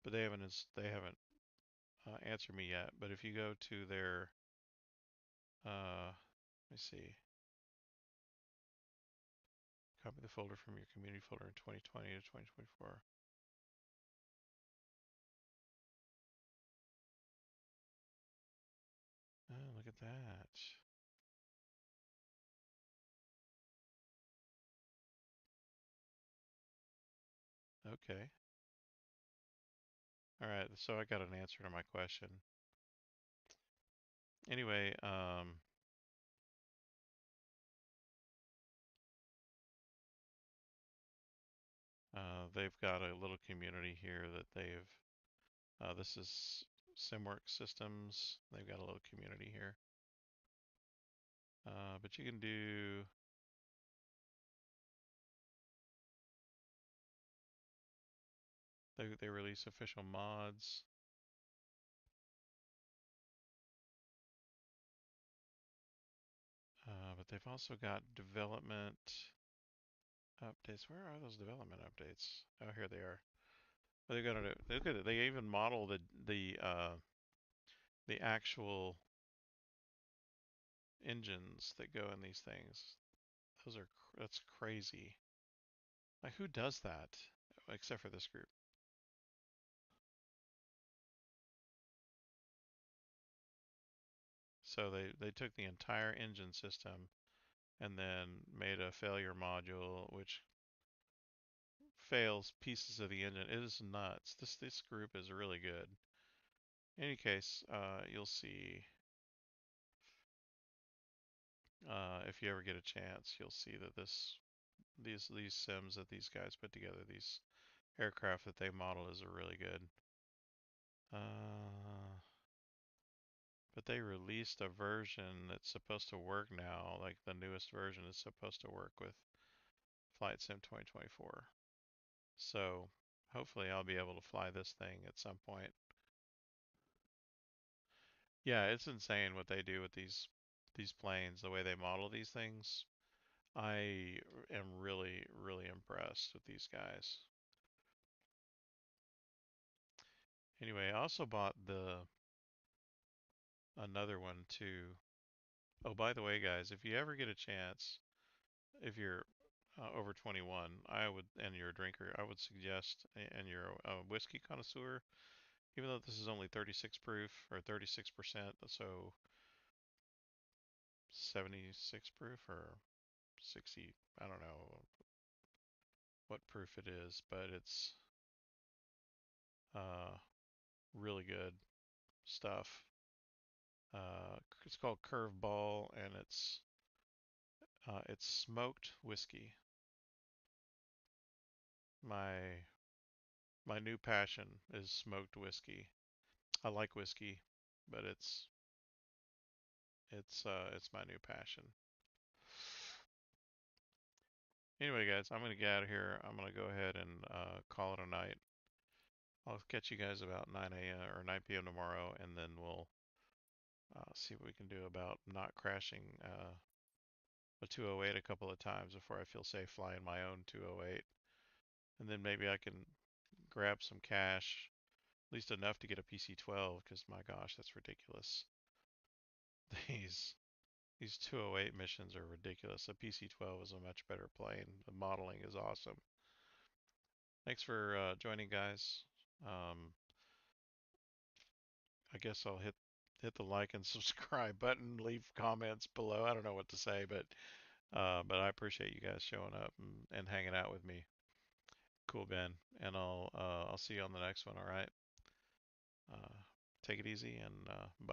but they haven't answered me yet. But if you go to their, let me see, copy the folder from your community folder in 2020 to 2024. Oh, look at that. Okay. All right. So I got an answer to my question. Anyway, they've got a little community here that this is SimWorks Systems. They've got a little community here. But you can do, they release official mods. But they've also got development updates. Where are those development updates? Oh, here they are. But they even model the actual engines that go in these things. That's crazy. Like who does that? Except for this group. So they took the entire engine system and then made a failure module which fails pieces of the engine. It is nuts. This group is really good. In any case, you'll see if you ever get a chance, you'll see that these sims that these guys put together, these aircraft that they model, is really good. Uh, But they released a version that's supposed to work now, like the newest version is supposed to work with Flight Sim 2024. So hopefully I'll be able to fly this thing at some point. Yeah, it's insane what they do with these planes, the way they model these things. I am really, really impressed with these guys. Anyway, I also bought the another one too. Oh, by the way, guys, if you ever get a chance, if you're over 21, I would, and you're a drinker, I would suggest, and you're a whiskey connoisseur, even though this is only 36 proof or 36%, so 76 proof or 60, I don't know what proof it is, but it's uh, really good stuff. It's called Curveball, and it's smoked whiskey. My my new passion is smoked whiskey. I like whiskey, but it's my new passion. Anyway, guys, I'm gonna get out of here. I'm gonna go ahead and call it a night. I'll catch you guys about 9 a.m. or 9 p.m. tomorrow, and then we'll see what we can do about not crashing a 208 a couple of times before I feel safe flying my own 208. And then maybe I can grab some cash, at least enough to get a PC-12, because my gosh, that's ridiculous. These these 208 missions are ridiculous. A PC-12 is a much better plane. The modeling is awesome. Thanks for joining, guys. Um, I guess I'll hit the like and subscribe button, leave comments below. I don't know what to say, but I appreciate you guys showing up and hanging out with me. Cool, Ben. And I'll see you on the next one. All right. Uh, take it easy and bye.